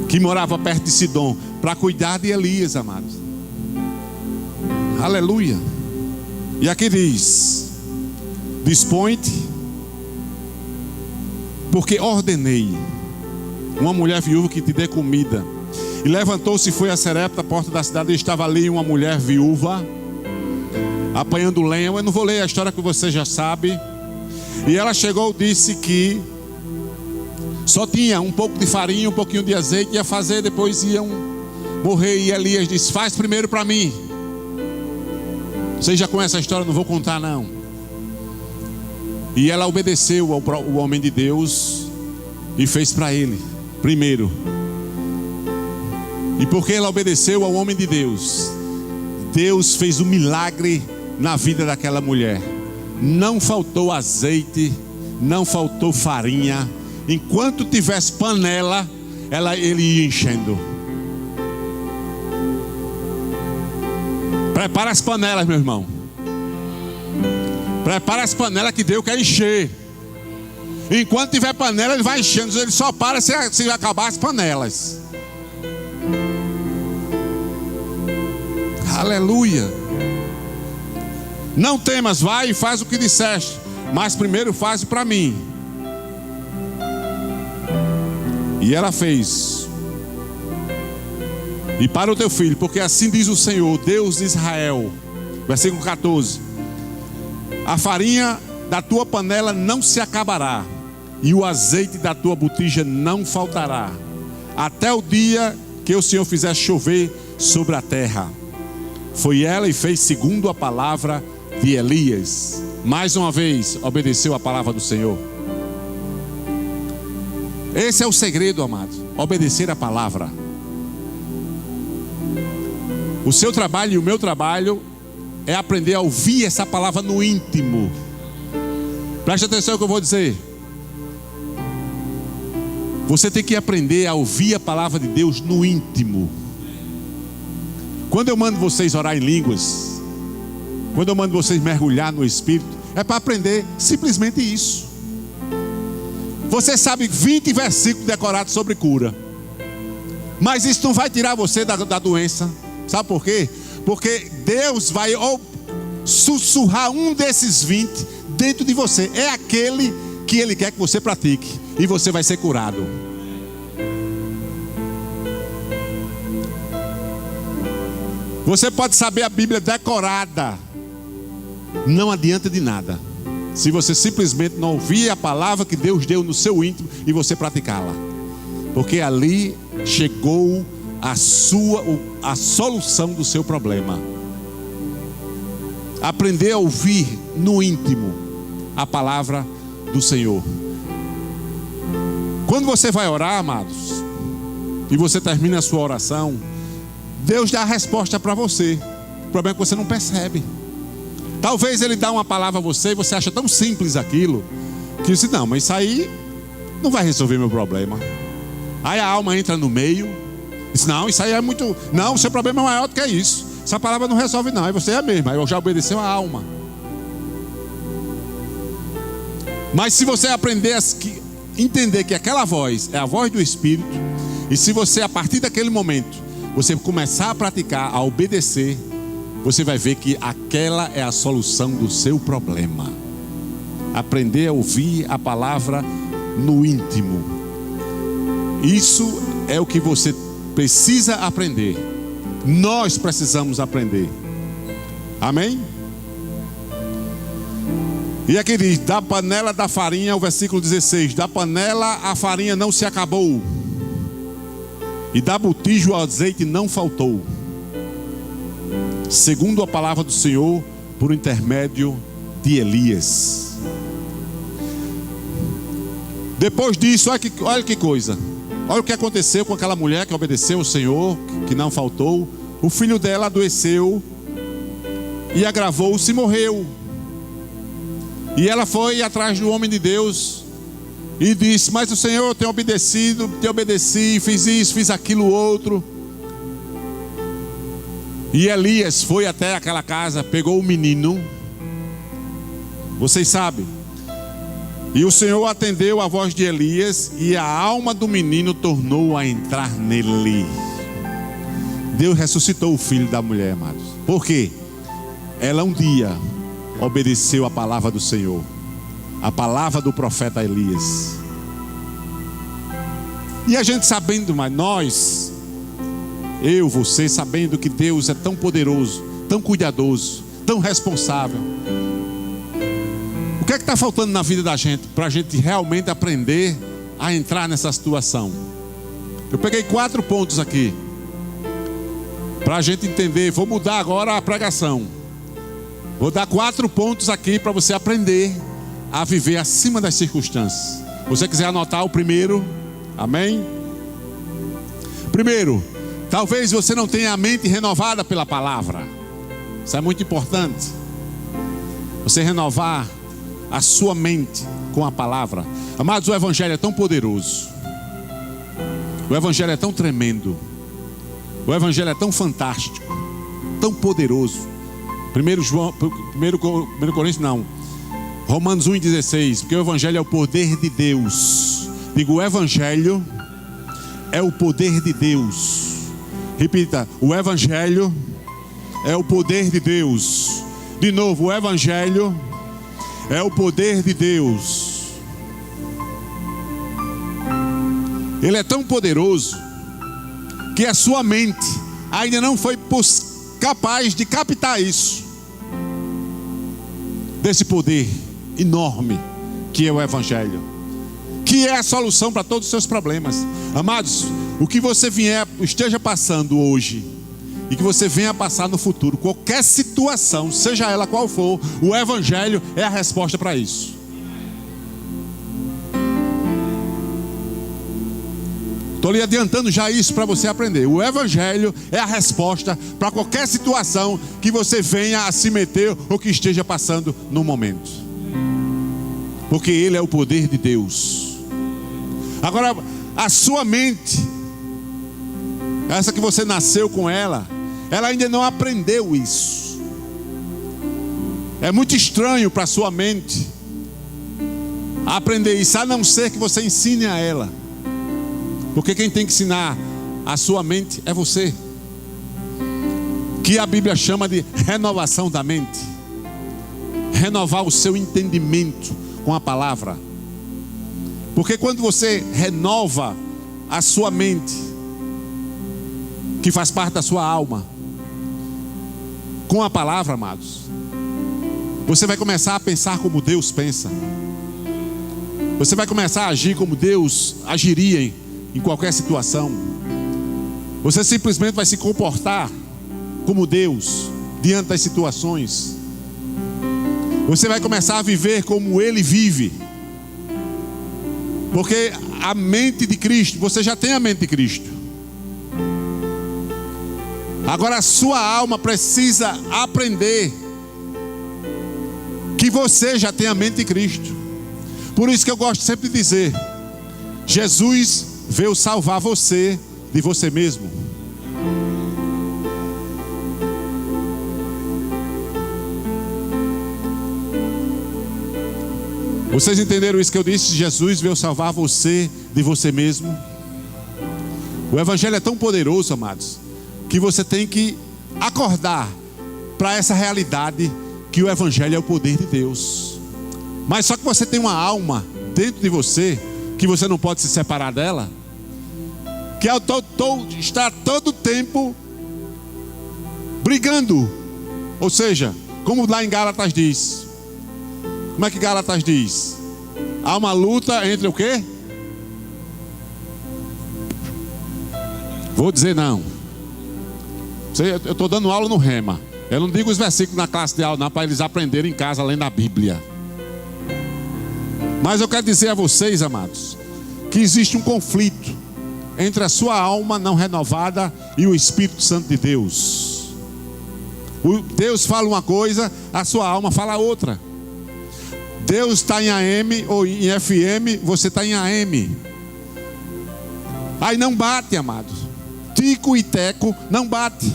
que morava perto de Sidom para cuidar de Elias, amados. Aleluia. E aqui diz: dispõe-te, porque ordenei uma mulher viúva que te dê comida. E levantou-se e foi a Sarepta, a porta da cidade, e estava ali uma mulher viúva, apanhando lenha. Eu não vou ler a história que você já sabe. E ela chegou e disse que só tinha um pouco de farinha, um pouquinho de azeite, ia fazer, depois iam morrer. E Elias disse: faz primeiro para mim. Vocês já conhecem a história, não vou contar não. E ela obedeceu ao homem de Deus e fez para ele primeiro. E porque ela obedeceu ao homem de Deus, Deus fez um milagre na vida daquela mulher. Não faltou azeite, não faltou farinha. Enquanto tivesse panela, ele ia enchendo. Prepara as panelas, meu irmão. Prepara as panelas que Deus quer encher. Enquanto tiver panela, ele vai enchendo. Ele só para se acabar as panelas. Aleluia. Não temas, vai e faz o que disseste, mas primeiro faz para mim. E ela fez. E para o teu filho, porque assim diz o Senhor, Deus de Israel. Versículo 14: a farinha da tua panela não se acabará, e o azeite da tua botija não faltará, até o dia que o Senhor fizer chover sobre a terra. Foi ela e fez segundo a palavra de Elias. Mais uma vez obedeceu a palavra do Senhor. Esse é o segredo, amado: obedecer a palavra. O seu trabalho e o meu trabalho é aprender a ouvir essa palavra no íntimo. Preste atenção no que eu vou dizer. Você tem que aprender a ouvir a palavra de Deus no íntimo. Quando eu mando vocês orar em línguas, quando eu mando vocês mergulhar no Espírito, é para aprender simplesmente isso. Você sabe 20 versículos decorados sobre cura, mas isso não vai tirar você da doença. Sabe por quê? Porque Deus vai sussurrar um desses 20 dentro de você. É aquele que Ele quer que você pratique, e você vai ser curado. Você pode saber a Bíblia decorada, não adianta de nada se você simplesmente não ouvir a palavra que Deus deu no seu íntimo e você praticá-la. Porque ali chegou a solução do seu problema. Aprender a ouvir no íntimo a palavra do Senhor. Quando você vai orar, amados, e você termina a sua oração, Deus dá a resposta para você. O problema é que você não percebe. Talvez Ele dá uma palavra a você e você acha tão simples aquilo, que você diz: não, mas isso aí não vai resolver meu problema. Aí a alma entra no meio, diz: não, isso aí é muito... Não, o seu problema é maior do que isso. Essa palavra não resolve não. Aí você é mesmo, aí eu já obedeceu a alma. Mas se você aprender a entender que aquela voz é a voz do Espírito, e se você, a partir daquele momento, você começar a praticar, a obedecer, você vai ver que aquela é a solução do seu problema. Aprender a ouvir a palavra no íntimo. Isso é o que você precisa aprender. Nós precisamos aprender. Amém? E aqui diz: da panela da farinha, o versículo 16: da panela a farinha não se acabou, e da botija o azeite não faltou, segundo a palavra do Senhor, por intermédio de Elias. Depois disso, olha que coisa. Olha o que aconteceu com aquela mulher que obedeceu ao Senhor, que não faltou. O filho dela adoeceu e agravou-se e morreu. E ela foi atrás do homem de Deus e disse: mas o Senhor tem obedecido, te obedeci, fiz isso, fiz aquilo outro. E Elias foi até aquela casa, pegou o menino. Vocês sabem. E o Senhor atendeu a voz de Elias, e a alma do menino tornou a entrar nele. Deus ressuscitou o filho da mulher, amados. Por quê? Ela um dia obedeceu a palavra do Senhor, a palavra do profeta Elias. E a gente sabendo, mas nós, eu, você, sabendo que Deus é tão poderoso, tão cuidadoso, tão responsável. O que é que está faltando na vida da gente para a gente realmente aprender a entrar nessa situação? Eu peguei 4 pontos aqui para a gente entender. Vou mudar agora a pregação. Vou dar 4 pontos aqui para você aprender a viver acima das circunstâncias. Se você quiser anotar o primeiro, amém? Primeiro, talvez você não tenha a mente renovada pela palavra. Isso é muito importante. Você renovar a sua mente com a palavra. Amados, o Evangelho é tão poderoso. O Evangelho é tão tremendo. O Evangelho é tão fantástico, tão poderoso. 1 Coríntios não, Romanos 1,16. Porque o Evangelho é o poder de Deus. Digo, o Evangelho é o poder de Deus. Repita, o Evangelho é o poder de Deus. De novo, o Evangelho é o poder de Deus. Ele é tão poderoso que a sua mente ainda não foi capaz de captar isso, desse poder enorme que é o Evangelho, que é a solução para todos os seus problemas. Amados, o que você esteja passando hoje e que você venha passar no futuro, qualquer situação, seja ela qual for, o Evangelho é a resposta para isso. Estou lhe adiantando já isso para você aprender. O Evangelho é a resposta para qualquer situação que você venha a se meter ou que esteja passando no momento. Porque Ele é o poder de Deus. Agora, a sua mente, essa que você nasceu com ela ainda não aprendeu isso. É muito estranho para a sua mente aprender isso, a não ser que você ensine a ela. Porque quem tem que ensinar a sua mente é você. Que a Bíblia chama de renovação da mente. Renovar o seu entendimento com a palavra. Porque quando você renova a sua mente, que faz parte da sua alma, com a palavra, amados, você vai começar a pensar como Deus pensa. Você vai começar a agir como Deus agiria em qualquer situação. Você simplesmente vai se comportar como Deus diante das situações. Você vai começar a viver como Ele vive. Porque a mente de Cristo, você já tem a mente de Cristo. Agora a sua alma precisa aprender que você já tem a mente de Cristo. Por isso que eu gosto sempre de dizer: Jesus veio salvar você de você mesmo. Vocês entenderam isso que eu disse? Jesus veio salvar você de você mesmo. O Evangelho é tão poderoso, amados, que você tem que acordar para essa realidade, que o Evangelho é o poder de Deus. Mas só que você tem uma alma dentro de você que você não pode se separar dela, que está todo tempo brigando. Ou seja, como lá em Gálatas diz. Como é que Gálatas diz? Há uma luta entre o quê? Vou dizer não. Eu estou dando aula no Rema. Eu não digo os versículos na classe de aula não, para eles aprenderem em casa além da Bíblia. Mas eu quero dizer a vocês, amados, que existe um conflito entre a sua alma não renovada e o Espírito Santo de Deus. Deus fala uma coisa, a sua alma fala outra. Deus está em AM ou em FM, você está em AM. Aí não bate, amados. Tico e teco não bate.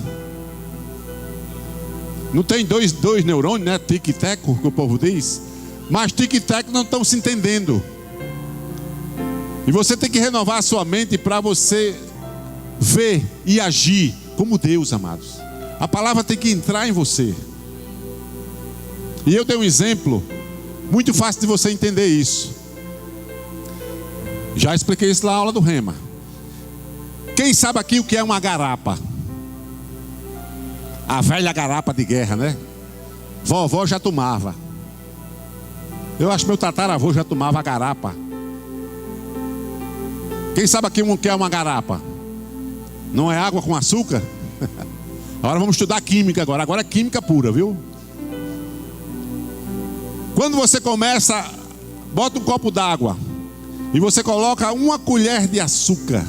Não tem dois neurônios, né? Tico e teco, que o povo diz. Mas tico e teco não estão se entendendo. E você tem que renovar a sua mente para você ver e agir como Deus, amados. A palavra tem que entrar em você. E eu tenho um exemplo muito fácil de você entender isso. Já expliquei isso na aula do Rema. Quem sabe aqui o que é uma garapa? A velha garapa de guerra, né? Vovó já tomava. Eu acho que meu tataravô já tomava a garapa. Quem sabe aqui o que é uma garapa? Não é água com açúcar? Agora vamos estudar química agora. Agora é química pura, viu? Quando você começa, bota um copo d'água e você coloca uma colher de açúcar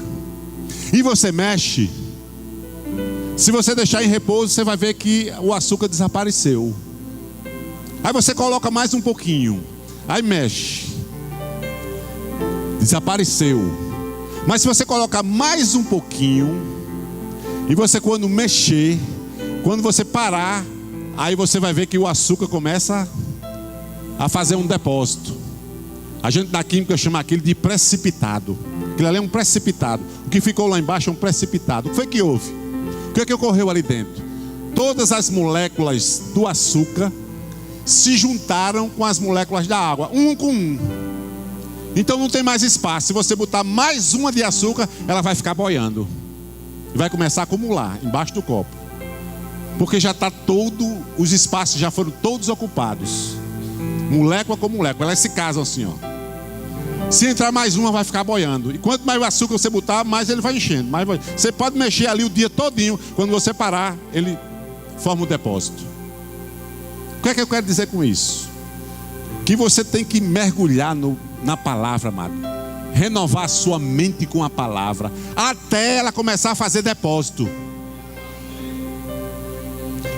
e você mexe. Se você deixar em repouso, você vai ver que o açúcar desapareceu. Aí você coloca mais um pouquinho, aí mexe, desapareceu. Mas se você colocar mais um pouquinho, e você quando mexer, quando você parar, aí você vai ver que o açúcar começa a fazer um depósito. A gente da química chama aquilo de precipitado. Aquilo ali é um precipitado. O que ficou lá embaixo é um precipitado. O que foi que houve? O que é que ocorreu ali dentro? Todas as moléculas do açúcar se juntaram com as moléculas da água, um com um. Então não tem mais espaço. Se você botar mais uma de açúcar, ela vai ficar boiando e vai começar a acumular embaixo do copo, porque já está os espaços já foram todos ocupados, molécula com molécula. Elas se casam assim, ó. Se entrar mais uma, vai ficar boiando. E quanto mais açúcar você botar, mais ele vai enchendo. Você pode mexer ali o dia todinho. Quando você parar, ele forma um depósito. O que é que eu quero dizer com isso? Que você tem que mergulhar na palavra, amado. Renovar a sua mente com a palavra, até ela começar a fazer depósito.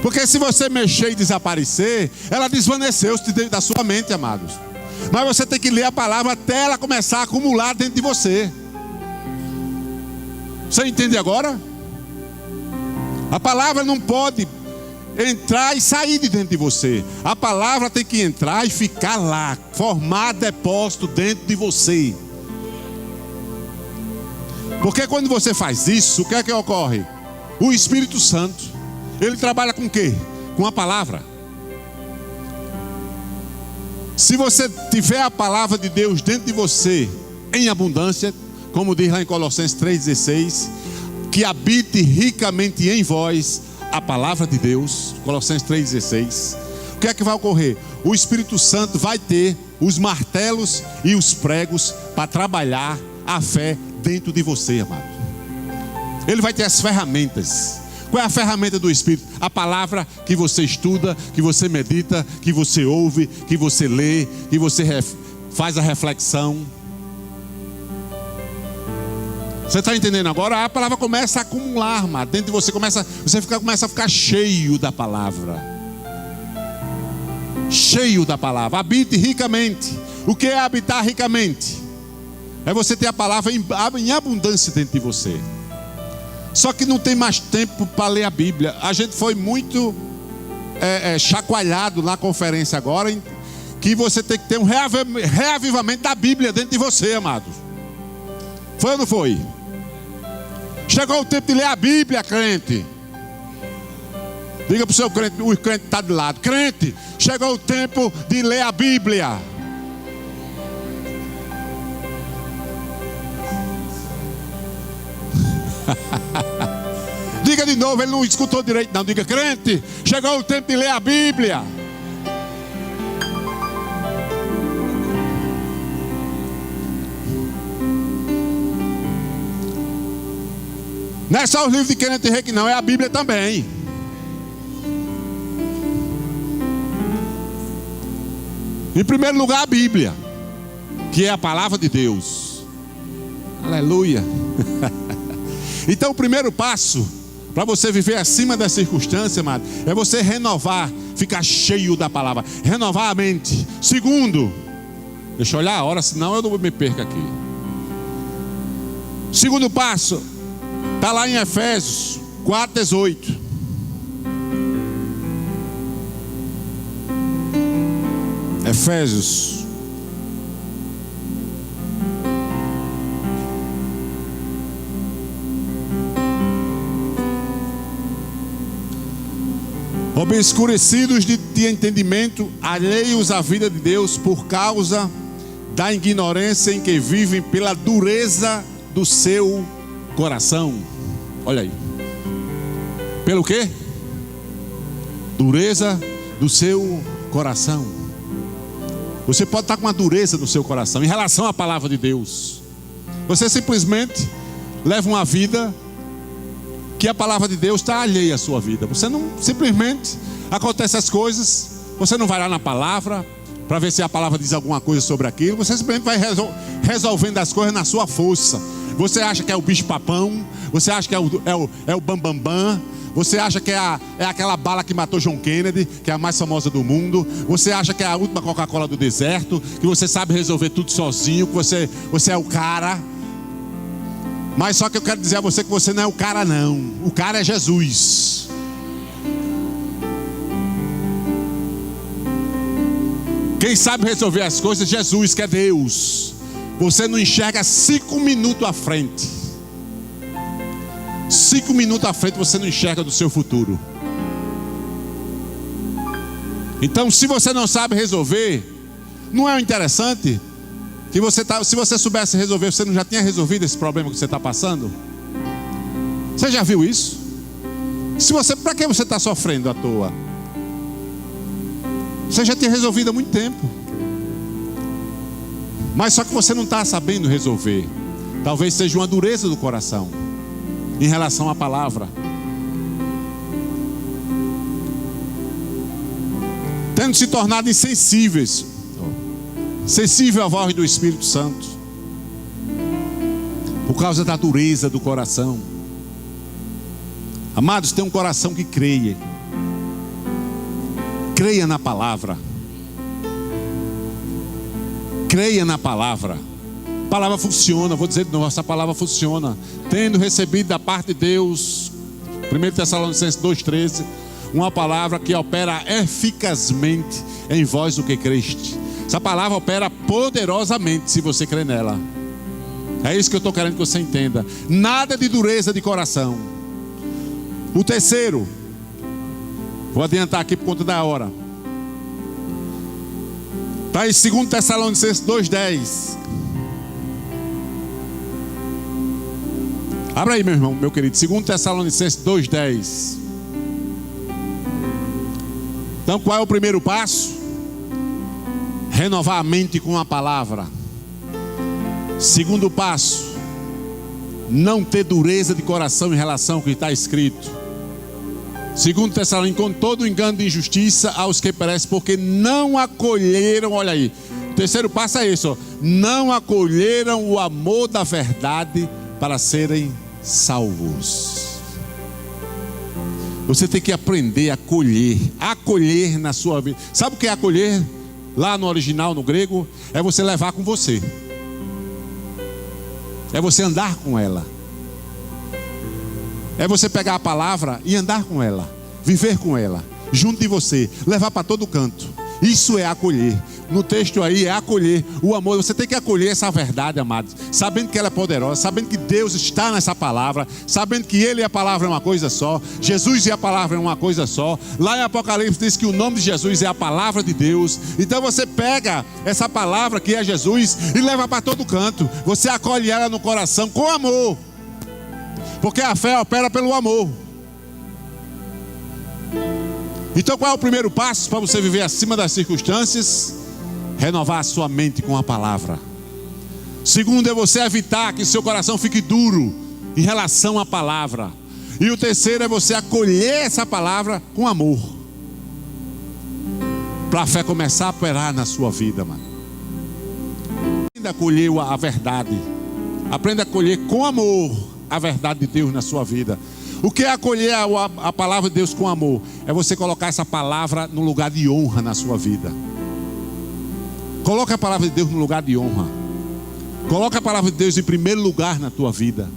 Porque se você mexer e desaparecer, ela desvaneceu da sua mente, amados. Mas você tem que ler a palavra até ela começar a acumular dentro de você. Você entende agora? A palavra não pode entrar e sair de dentro de você. A palavra tem que entrar e ficar lá, formar depósito dentro de você. Porque quando você faz isso, o que é que ocorre? O Espírito Santo, ele trabalha com o quê? Com a palavra. Se você tiver a palavra de Deus dentro de você em abundância, como diz lá em Colossenses 3,16, que habite ricamente em vós a palavra de Deus, Colossenses 3,16, o que é que vai ocorrer? O Espírito Santo vai ter os martelos e os pregos para trabalhar a fé dentro de você, amado. Ele vai ter as ferramentas. Qual é a ferramenta do Espírito? A palavra que você estuda, que você medita, que você ouve, que você lê, que você faz a reflexão. Você está entendendo agora? A palavra começa a acumular, amado. Dentro de você começa a ficar cheio da palavra. Cheio da palavra. Habite ricamente. O que é habitar ricamente? É você ter a palavra em abundância dentro de você. Só que não tem mais tempo para ler a Bíblia. A gente foi muito chacoalhado na conferência agora, que você tem que ter um reavivamento da Bíblia dentro de você, amado. Foi ou não foi? Chegou o tempo de ler a Bíblia, crente. Diga para o seu crente, o crente está de lado. Crente, chegou o tempo de ler a Bíblia. Diga de novo, ele não escutou direito não. Diga, crente, chegou o tempo de ler a Bíblia. Não é só os livros de crente e rei que não, é a Bíblia também. Em primeiro lugar, a Bíblia, que é a palavra de Deus. Aleluia. Então o primeiro passo para você viver acima das circunstâncias, amado, é você renovar, ficar cheio da palavra, renovar a mente. Segundo, deixa eu olhar a hora, senão eu não me perco aqui. Segundo passo, está lá em Efésios 4:18. Efésios. Obscurecidos de entendimento, alheios à vida de Deus por causa da ignorância em que vivem pela dureza do seu coração, olha aí. Pelo quê? Dureza do seu coração. Você pode estar com uma dureza no seu coração em relação à palavra de Deus. Você simplesmente leva uma vida que a palavra de Deus está alheia à sua vida. Você não, simplesmente acontece as coisas, você não vai lá na palavra para ver se a palavra diz alguma coisa sobre aquilo. Você simplesmente vai resolvendo as coisas na sua força. Você acha que é o bicho papão, você acha que é o bambambam, você acha que é aquela bala que matou John Kennedy, que é a mais famosa do mundo. Você acha que é a última Coca-Cola do deserto, que você sabe resolver tudo sozinho, que você é o cara. Mas só que eu quero dizer a você que você não é o cara não. O cara é Jesus. Quem sabe resolver as coisas é Jesus, que é Deus. Você não enxerga 5 minutos à frente. 5 minutos à frente você não enxerga do seu futuro. Então, se você não sabe resolver, não é interessante que se você soubesse resolver, você não já tinha resolvido esse problema que você está passando? Você já viu isso? Para que você está sofrendo à toa? Você já tinha resolvido há muito tempo. Mas só que você não está sabendo resolver. Talvez seja uma dureza do coração em relação à palavra. Tendo se tornado insensíveis, sensível à voz do Espírito Santo, por causa da dureza do coração. Amados, tem um coração que creia. Creia na palavra. Creia na palavra. A palavra funciona, vou dizer de novo, essa palavra funciona. Tendo recebido da parte de Deus, 1 Tessalonicenses 2,13, uma palavra que opera eficazmente em vós o que creste. Essa palavra opera poderosamente se você crê nela. É isso que eu estou querendo que você entenda. Nada de dureza de coração. O terceiro, vou adiantar aqui por conta da hora. Está em 2 Tessalonicenses 2,10. Abra aí, meu irmão, meu querido. 2 Tessalonicenses 2,10. Então, qual é o primeiro passo? Renovar a mente com a palavra. Segundo passo, não ter dureza de coração em relação ao que está escrito. 2 Tessalonicenses, com todo engano de injustiça aos que perecem, porque não acolheram, olha aí, o terceiro passo é isso, não acolheram o amor da verdade para serem salvos. Você tem que aprender a acolher na sua vida. Sabe o que é acolher? Lá no original, no grego, é você levar com você. É você andar com ela. É você pegar a palavra e andar com ela, viver com ela, junto de você, levar para todo canto. Isso é acolher. No texto aí é acolher o amor. Você tem que acolher essa verdade, amados, sabendo que ela é poderosa, sabendo que Deus está nessa palavra, sabendo que Ele e a palavra é uma coisa só, Jesus e a palavra é uma coisa só. Lá em Apocalipse diz que o nome de Jesus é a palavra de Deus. Então você pega essa palavra que é Jesus e leva para todo canto. Você acolhe ela no coração com amor, porque a fé opera pelo amor. Então qual é o primeiro passo para você viver acima das circunstâncias? Renovar a sua mente com a palavra. Segundo é você evitar que seu coração fique duro em relação à palavra. E o terceiro é você acolher essa palavra com amor, para a fé começar a operar na sua vida, mano. Aprenda a acolher a verdade. Aprenda a acolher com amor a verdade de Deus na sua vida. O que é acolher a palavra de Deus com amor? É você colocar essa palavra no lugar de honra na sua vida. Coloca a palavra de Deus no lugar de honra. Coloca a palavra de Deus em primeiro lugar na tua vida.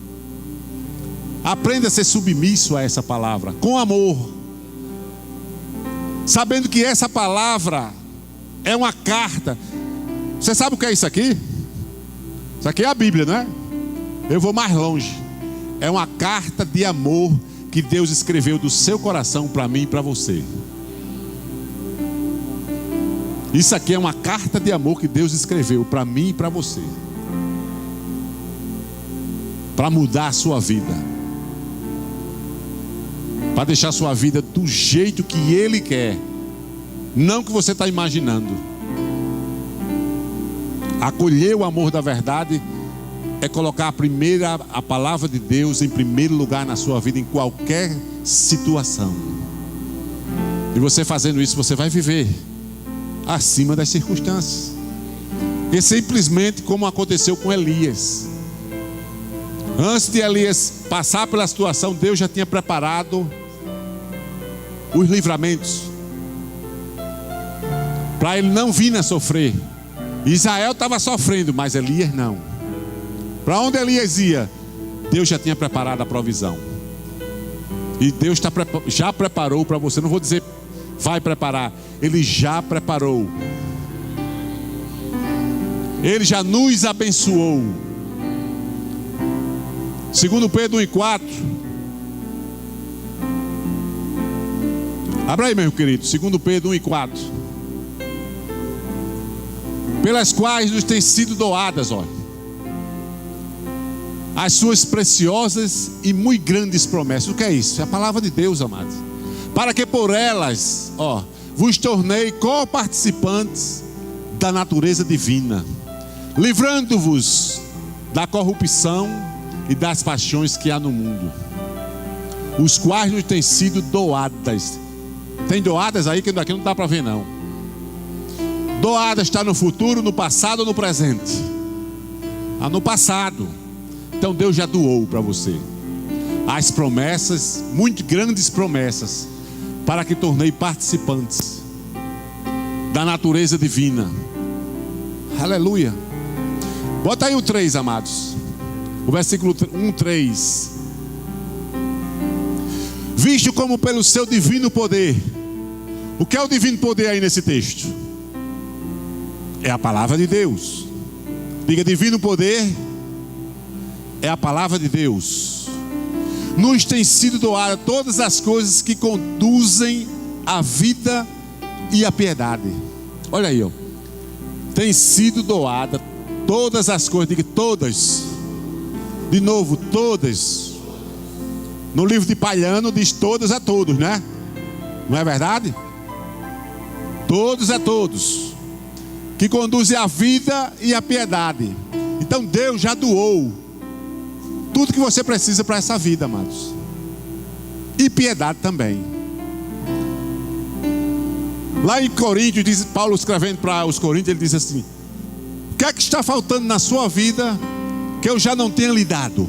Aprenda a ser submisso a essa palavra, com amor. Sabendo que essa palavra é uma carta. Você sabe o que é isso aqui? Isso aqui é a Bíblia, não é? Eu vou mais longe. É uma carta de amor que Deus escreveu do seu coração para mim e para você. Isso aqui é uma carta de amor que Deus escreveu para mim e para você. para mudar a sua vida, para deixar a sua vida do jeito que Ele quer, não que você está imaginando. Acolher o amor da verdade é colocar a palavra de Deus em primeiro lugar na sua vida, em qualquer situação. E você fazendo isso, você vai viver acima das circunstâncias. E simplesmente como aconteceu com Elias. Antes de Elias passar pela situação, Deus já tinha preparado os livramentos para ele não vir a sofrer. Israel estava sofrendo, mas Elias não. Para onde Elias ia, Deus já tinha preparado a provisão. E Deus já preparou para você. Não vou dizer vai preparar, Ele já preparou. Ele já nos abençoou. 2 Pedro 1:4. Abra aí, meu querido. 2 Pedro 1:4. Pelas quais nos têm sido doadas, as suas preciosas e muito grandes promessas. O que é isso? É a palavra de Deus, amados. Para que por elas, vos tornei co-participantes da natureza divina, livrando-vos da corrupção e das paixões que há no mundo, os quais nos têm sido doadas. Tem doadas aí que daqui não dá para ver não. Doadas está no futuro, no passado ou no presente? No passado. Então Deus já doou para você as promessas, muito grandes promessas, para que tornei participantes da natureza divina. Aleluia. Bota aí o 3, amados. O versículo 1:3. Visto como pelo seu divino poder. O que é o divino poder aí nesse texto? É a palavra de Deus. Diga: divino poder é a palavra de Deus. Nos tem sido doada todas as coisas que conduzem à vida e à piedade. Olha aí, tem sido doada todas as coisas. Diga todas. De novo, todas. No livro de Palhano diz todas a todos, né? Não é verdade? Todos a todos, que conduzem à vida e à piedade. Então Deus já doou tudo que você precisa para essa vida, amados. E piedade também. Lá em Coríntios, diz Paulo escrevendo para os Coríntios, ele diz assim: o que é que está faltando na sua vida que eu já não tenha lhe dado?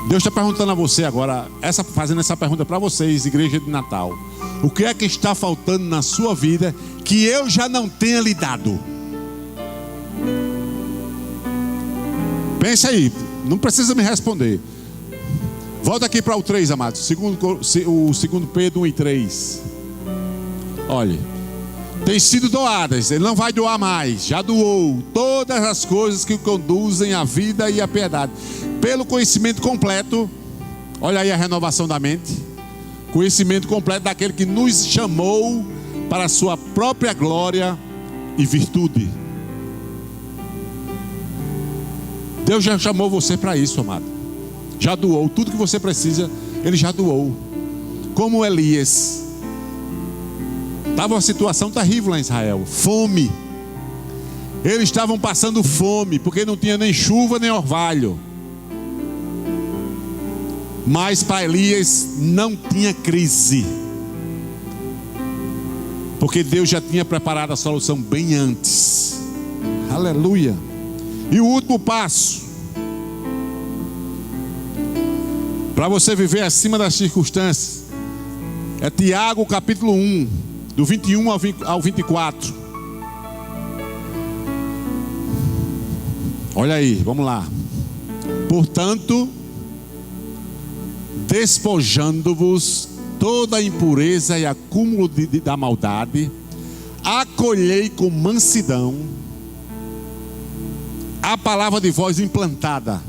Deus está perguntando a você agora, fazendo essa pergunta para vocês, igreja de Natal. O que é que está faltando na sua vida que eu já não tenha lhe dado? Pense aí, não precisa me responder. Volta aqui para o 3, amados. O 2 Pedro 1:3. Olha, tem sido doadas, ele não vai doar mais, já doou todas as coisas que conduzem à vida e à piedade, pelo conhecimento completo. Olha aí a renovação da mente. Conhecimento completo daquele que nos chamou para a sua própria glória e virtude. Deus já chamou você para isso, amado. Já doou tudo que você precisa, Ele já doou. Como Elias. Estava uma situação terrível lá em Israel, fome. Eles estavam passando fome, porque não tinha nem chuva nem orvalho. Mas para Elias não tinha crise, porque Deus já tinha preparado a solução bem antes. Aleluia. E o último passo para você viver acima das circunstâncias é Tiago capítulo 1, do 21 ao 24. Olha aí, vamos lá. Portanto, despojando-vos toda a impureza e acúmulo da maldade, acolhei com mansidão a palavra de voz implantada,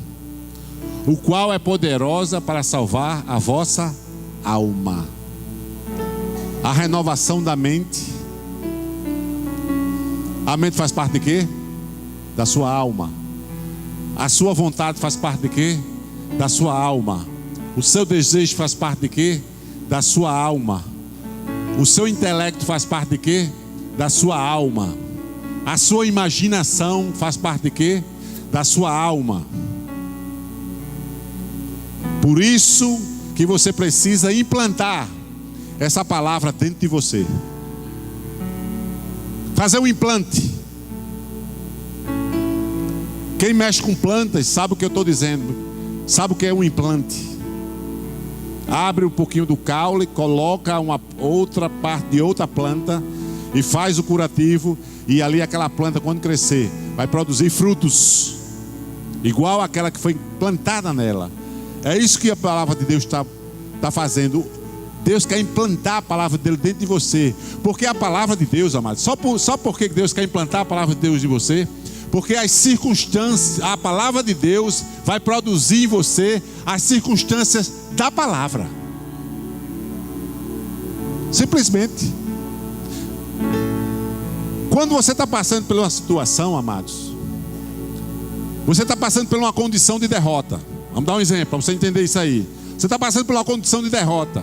o qual é poderosa para salvar a vossa alma. A renovação da mente. A mente faz parte de quê? Da sua alma. A sua vontade faz parte de quê? Da sua alma. O seu desejo faz parte de quê? Da sua alma. O seu intelecto faz parte de quê? Da sua alma. A sua imaginação faz parte de quê? Da sua alma. Por isso que você precisa implantar essa palavra dentro de você. Fazer um implante. Quem mexe com plantas sabe o que eu estou dizendo. Sabe o que é um implante. Abre um pouquinho do caule, coloca uma outra parte de outra planta e faz o curativo. E ali aquela planta, quando crescer, vai produzir frutos igual àquela que foi plantada nela. É isso que a palavra de Deus está fazendo. Deus quer implantar a palavra dele dentro de você. Porque a palavra de Deus, amados, só porque Deus quer implantar a palavra de Deus em você, porque as circunstâncias, a palavra de Deus vai produzir em você as circunstâncias da palavra. Simplesmente. Quando você está passando por uma situação, amados, você está passando por uma condição de derrota. Vamos dar um exemplo para você entender isso aí. Você está passando por uma condição de derrota.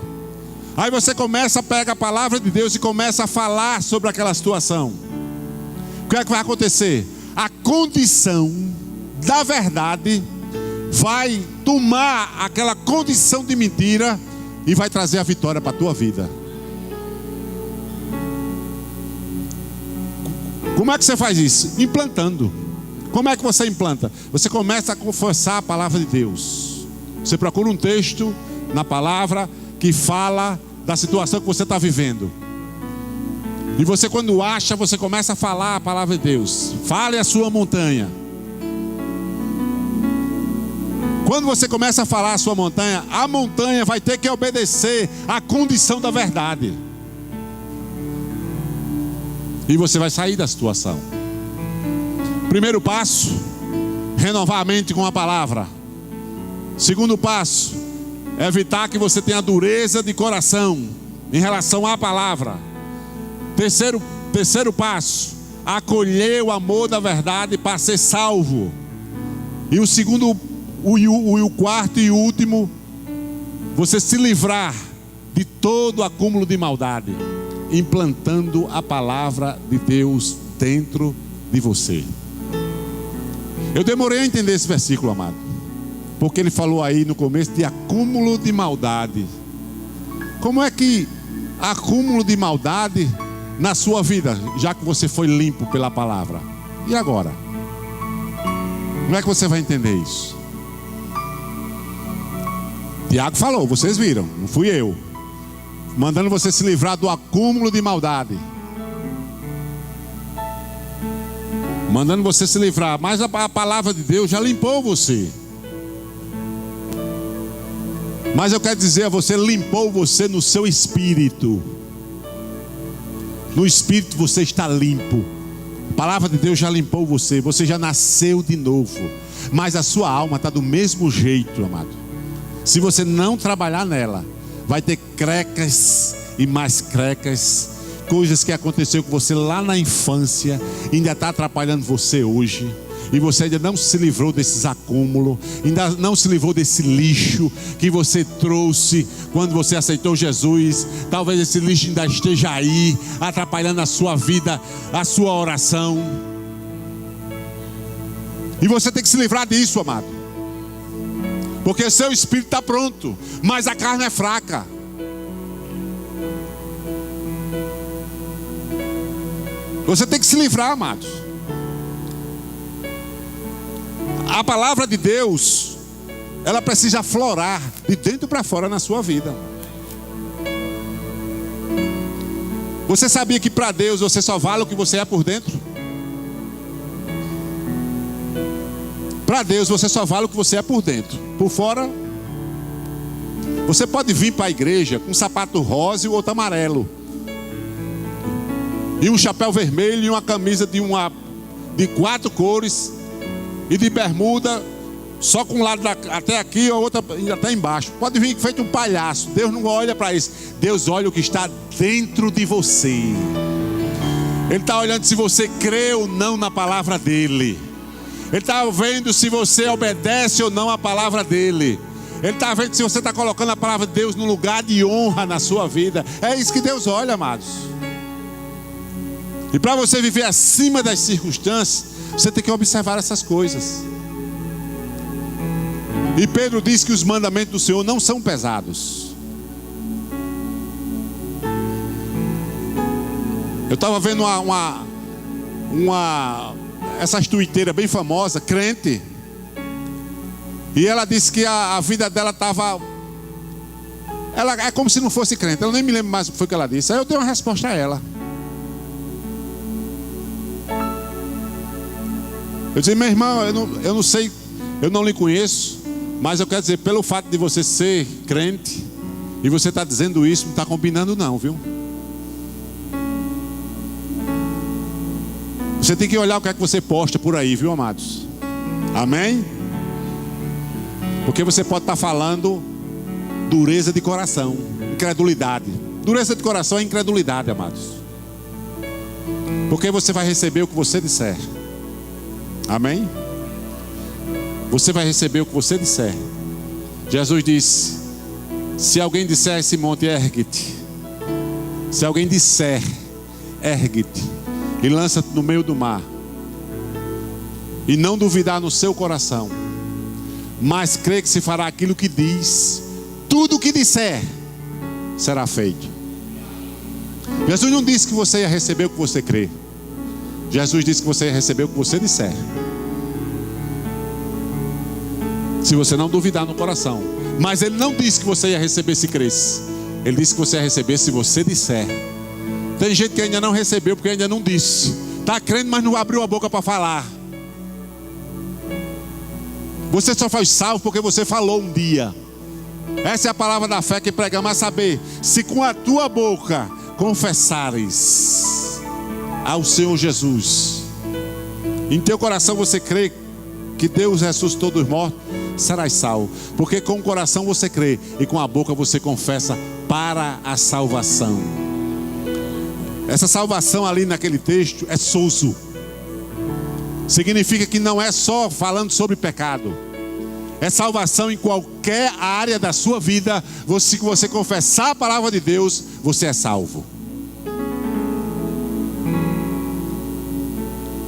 Aí você pega a palavra de Deus e começa a falar sobre aquela situação. O que é que vai acontecer? A condição da verdade vai tomar aquela condição de mentira e vai trazer a vitória para a tua vida. Como é que você faz isso? Implantando. Como é que você implanta? Você começa a confessar a palavra de Deus. Você procura um texto na palavra que fala da situação que você está vivendo. E você, quando acha, você começa a falar a palavra de Deus. Fale a sua montanha. Quando você começa a falar a sua montanha, a montanha vai ter que obedecer à condição da verdade. E você vai sair da situação. Primeiro passo, renovar a mente com a palavra. Segundo passo, evitar que você tenha dureza de coração em relação à palavra. Terceiro passo, acolher o amor da verdade para ser salvo. E o quarto e último, você se livrar de todo acúmulo de maldade, implantando a palavra de Deus dentro de você. Eu demorei a entender esse versículo, amado, porque ele falou aí no começo de acúmulo de maldade. Como é que acúmulo de maldade na sua vida, já que você foi limpo pela palavra? E agora? Como é que você vai entender isso? Tiago falou, vocês viram, não fui eu, mandando você se livrar do acúmulo de maldade, mandando você se livrar. Mas a palavra de Deus já limpou você. Mas eu quero dizer a você, limpou você no seu espírito. No espírito você está limpo. A palavra de Deus já limpou você. Você já nasceu de novo. Mas a sua alma está do mesmo jeito, amado. Se você não trabalhar nela, vai ter crecas e mais crecas. Coisas que aconteceu com você lá na infância, ainda está atrapalhando você hoje. E você ainda não se livrou desses acúmulos, ainda não se livrou desse lixo que você trouxe quando você aceitou Jesus. Talvez esse lixo ainda esteja aí, atrapalhando a sua vida, a sua oração. E você tem que se livrar disso, amado. Porque seu espírito está pronto, mas a carne é fraca. Você tem que se livrar, amados. A palavra de Deus, ela precisa aflorar de dentro para fora na sua vida. Você sabia que para Deus você só vale o que você é por dentro? Para Deus você só vale o que você é por dentro. Por fora, você pode vir para a igreja com um sapato rosa e o outro amarelo, e um chapéu vermelho e uma camisa de 4 cores, e de bermuda só com um lado até aqui, a outra até embaixo. Pode vir feito um palhaço. Deus não olha para isso. Deus olha o que está dentro de você. Ele está olhando se você crê ou não na palavra dele. Ele está vendo se você obedece ou não a palavra dele. Ele está vendo se você está colocando a palavra de Deus no lugar de honra na sua vida. É isso que Deus olha, amados. E para você viver acima das circunstâncias, você tem que observar essas coisas. E Pedro diz que os mandamentos do Senhor não são pesados. Eu estava vendo essas tuiteiras bem famosas, crente. E ela disse que a vida dela estava... Ela é como se não fosse crente. Eu nem me lembro mais o que foi que ela disse. Aí eu dei uma resposta a ela. Eu disse, meu irmão, eu não sei, eu não lhe conheço, mas eu quero dizer, pelo fato de você ser crente, e você está dizendo isso, não está combinando não, viu? Você tem que olhar o que é que você posta por aí, viu, amados? Amém? Porque você pode estar falando dureza de coração, incredulidade. Dureza de coração é incredulidade, amados. Porque você vai receber o que você disser. Amém? Você vai receber o que você disser. Jesus disse: se alguém disser a esse monte, ergue-te. Se alguém disser, ergue-te e lança-te no meio do mar, e não duvidar no seu coração, mas crê que se fará aquilo que diz, tudo o que disser será feito. Jesus não disse que você ia receber o que você crê. Jesus disse que você ia receber o que você disser, se você não duvidar no coração. Mas ele não disse que você ia receber se cresce. Ele disse que você ia receber se você disser. Tem gente que ainda não recebeu porque ainda não disse. Está crendo, mas não abriu a boca para falar. Você só foi salvo porque você falou um dia. Essa é a palavra da fé que pregamos, a saber, se com a tua boca confessares ao Senhor Jesus, em teu coração você crê que Deus ressuscitou dos mortos, serás salvo. Porque com o coração você crê e com a boca você confessa para a salvação. Essa salvação ali naquele texto é sozo. Significa que não é só falando sobre pecado. É salvação em qualquer área da sua vida. Se você confessar a palavra de Deus, você é salvo.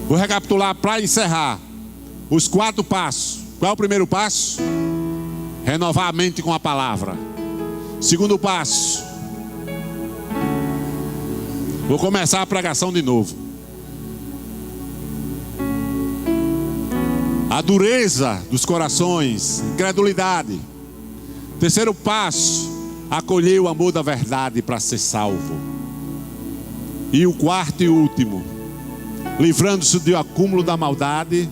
Vou recapitular para encerrar os 4 passos. Qual é o primeiro passo? Renovar a mente com a palavra. Segundo passo, vou começar a pregação de novo. A dureza dos corações, incredulidade. Terceiro passo, acolher o amor da verdade para ser salvo. E o quarto e último, livrando-se do acúmulo da maldade,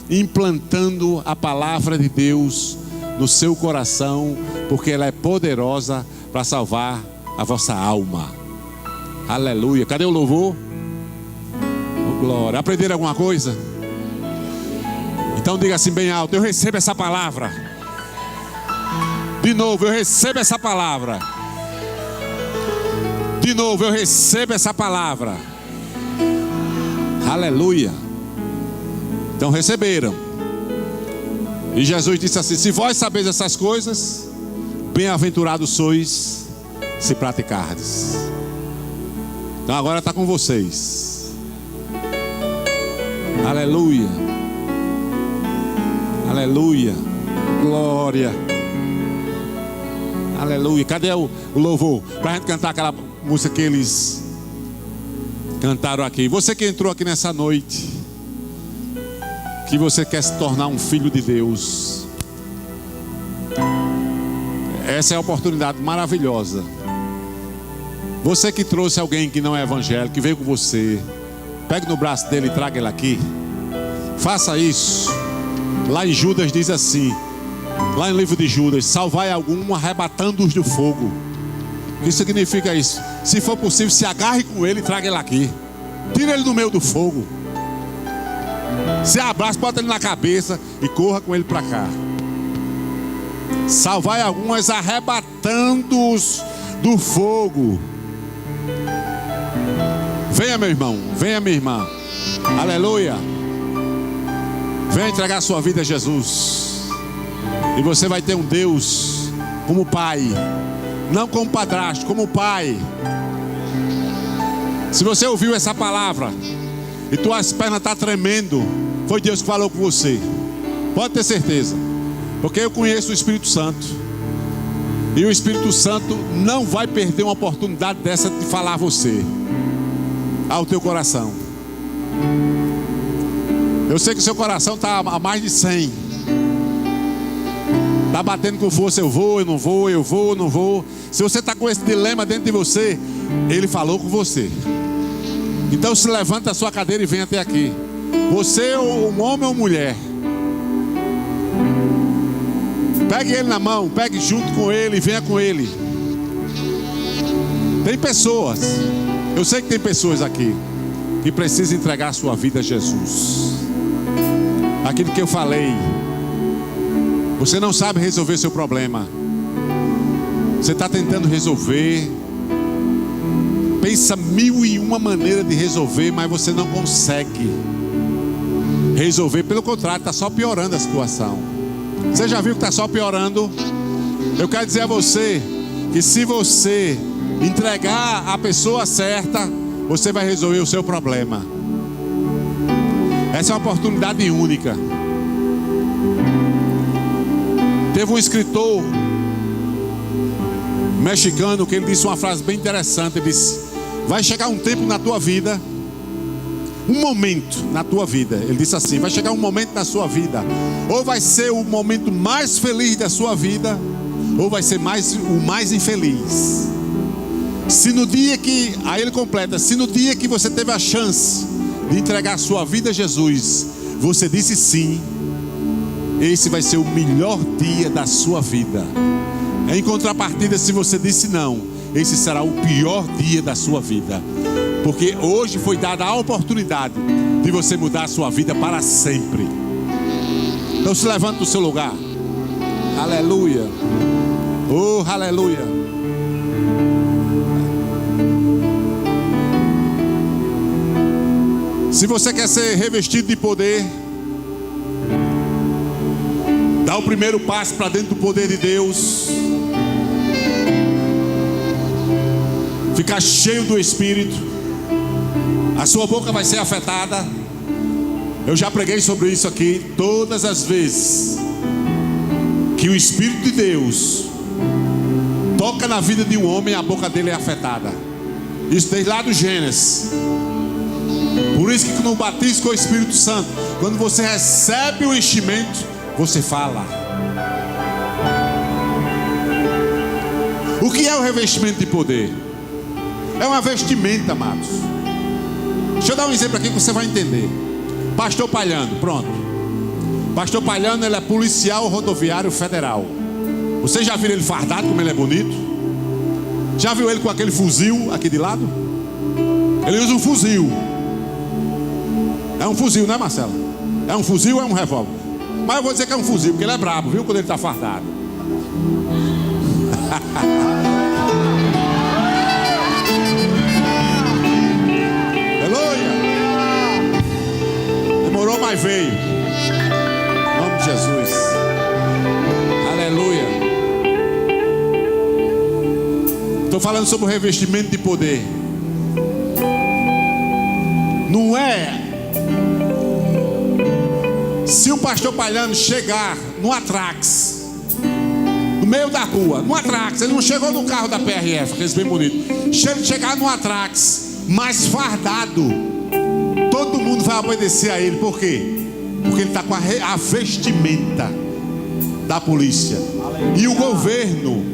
implantando a palavra de Deus no seu coração, porque ela é poderosa para salvar a vossa alma. Aleluia. Cadê o louvor? Oh, glória. Aprenderam alguma coisa? Então diga assim bem alto: eu recebo essa palavra. De novo, eu recebo essa palavra. De novo, eu recebo essa palavra. Aleluia. Então receberam. E Jesus disse assim: se vós sabeis essas coisas, bem-aventurados sois se praticardes. Então agora está com vocês. Aleluia. Aleluia. Glória. Aleluia. Cadê o louvor? Para a gente cantar aquela música que eles cantaram aqui. Você que entrou aqui nessa noite, que você quer se tornar um filho de Deus, essa é a oportunidade maravilhosa. Você que trouxe alguém que não é evangélico, que veio com você, pegue no braço dele e traga ele aqui. Faça isso. Lá em Judas diz assim, lá no livro de Judas: salvai algum arrebatando-os do fogo. O que significa isso? Se for possível, se agarre com ele e traga ele aqui. Tira ele do meio do fogo. Se abraça, bota ele na cabeça e corra com ele para cá. Salvai alguns arrebatando-os do fogo. Venha, meu irmão, venha, minha irmã. Aleluia. Venha entregar sua vida a Jesus. E você vai ter um Deus como Pai. Não como padrasto, como Pai. Se você ouviu essa palavra e tuas pernas estão tremendo, foi Deus que falou com você. Pode ter certeza. Porque eu conheço o Espírito Santo. E o Espírito Santo não vai perder uma oportunidade dessa de falar a você, ao teu coração. Eu sei que o seu coração está a mais de 100. Está batendo com força, eu vou, eu não vou, eu vou, eu não vou. Se você está com esse dilema dentro de você, Ele falou com você. Então se levanta da sua cadeira e vem até aqui. Você é um homem ou mulher. Pegue ele na mão, pegue junto com ele e venha com ele. Tem pessoas, eu sei que tem pessoas aqui que precisam entregar a sua vida a Jesus. Aquilo que eu falei, você não sabe resolver seu problema. Você está tentando resolver, pensa 1001 maneiras de resolver, mas você não consegue resolver. Pelo contrário, está só piorando a situação. Você já viu que está só piorando? Eu quero dizer a você que se você entregar a pessoa certa, você vai resolver o seu problema. Essa é uma oportunidade única. Teve um escritor mexicano que ele disse uma frase bem interessante. Ele disse: vai chegar um tempo na tua vida, um momento na tua vida. Ele disse assim: vai chegar um momento na sua vida, ou vai ser o momento mais feliz da sua vida, ou vai ser o mais infeliz. Se no dia que, aí ele completa, se no dia que você teve a chance de entregar a sua vida a Jesus, você disse sim, esse vai ser o melhor dia da sua vida. Em contrapartida, se você disse não, esse será o pior dia da sua vida. Porque hoje foi dada a oportunidade de você mudar a sua vida para sempre. Então se levanta do seu lugar. Aleluia. Oh, aleluia. Se você quer ser revestido de poder, dá o primeiro passo para dentro do poder de Deus. Ficar cheio do Espírito. A sua boca vai ser afetada. Eu já preguei sobre isso aqui. Todas as vezes que o Espírito de Deus toca na vida de um homem, a boca dele é afetada. Isso desde lá do Gênesis. Por isso que no batismo com o Espírito Santo, quando você recebe o enchimento, você fala. O que é o revestimento de poder? É uma vestimenta, amados. Deixa eu dar um exemplo aqui que você vai entender. Pastor Palhano, pronto. Pastor Palhano, ele é policial rodoviário federal. Você já viu ele fardado, como ele é bonito? Já viu ele com aquele fuzil aqui de lado? Ele usa um fuzil. É um fuzil, né, Marcelo? É um fuzil ou é um revólver? Mas eu vou dizer que é um fuzil, porque ele é brabo, viu? Quando ele está fardado. Aleluia! Demorou, mas veio. Em nome de Jesus. Aleluia. Estou falando sobre o revestimento de poder. Não é... Se o pastor Palhano chegar no Atrax, no meio da rua, no Atrax, ele não chegou no carro da PRF, aqueles bem bonitos. Se ele chegar no Atrax, mais fardado, todo mundo vai obedecer a ele. Por quê? Porque ele está com a vestimenta da polícia. E o governo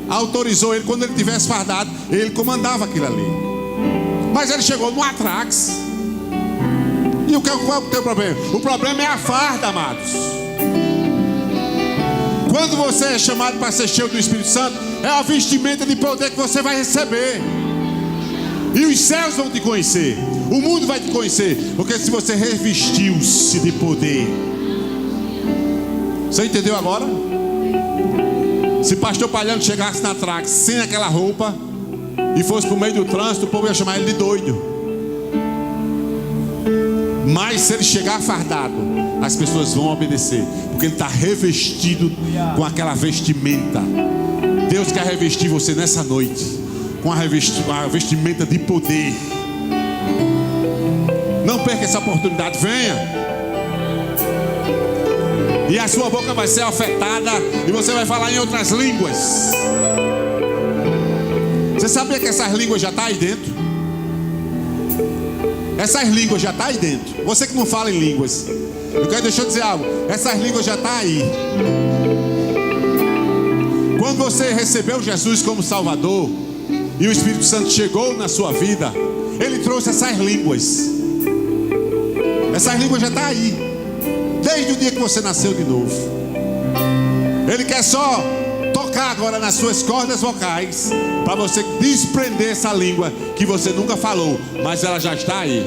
autorizou ele, quando ele tivesse fardado, ele comandava aquilo ali. Mas ele chegou no Atrax. E qual é o teu problema? O problema é a farda, amados. Quando você é chamado para ser cheio do Espírito Santo, é a vestimenta de poder que você vai receber. E os céus vão te conhecer. O mundo vai te conhecer. Porque se você revestiu-se de poder. Você entendeu agora? Se pastor Palhano chegasse na Trax sem aquela roupa e fosse para o meio do trânsito, o povo ia chamar ele de doido. Mas se ele chegar fardado, as pessoas vão obedecer, porque ele está revestido com aquela vestimenta. Deus quer revestir você nessa noite com a vestimenta de poder. Não perca essa oportunidade, venha. E a sua boca vai ser afetada e você vai falar em outras línguas. Você sabia que essas línguas já estão aí dentro? Essas línguas já estão aí dentro. Você que não fala em línguas, deixa eu dizer algo. Essas línguas já estão aí. Quando você recebeu Jesus como Salvador e o Espírito Santo chegou na sua vida, Ele trouxe essas línguas. Essas línguas já estão aí desde o dia que você nasceu de novo. Ele quer só tocar agora nas suas cordas vocais para você desprender essa língua que você nunca falou, mas ela já está aí.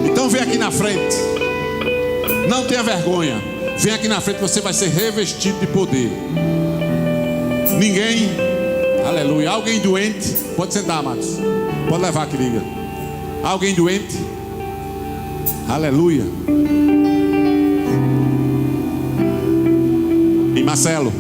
Então vem aqui na frente. Não tenha vergonha. Vem aqui na frente, você vai ser revestido de poder. Ninguém, aleluia. Alguém doente, pode sentar, amados. Pode levar aqui, liga. Alguém doente, aleluia. E Marcelo,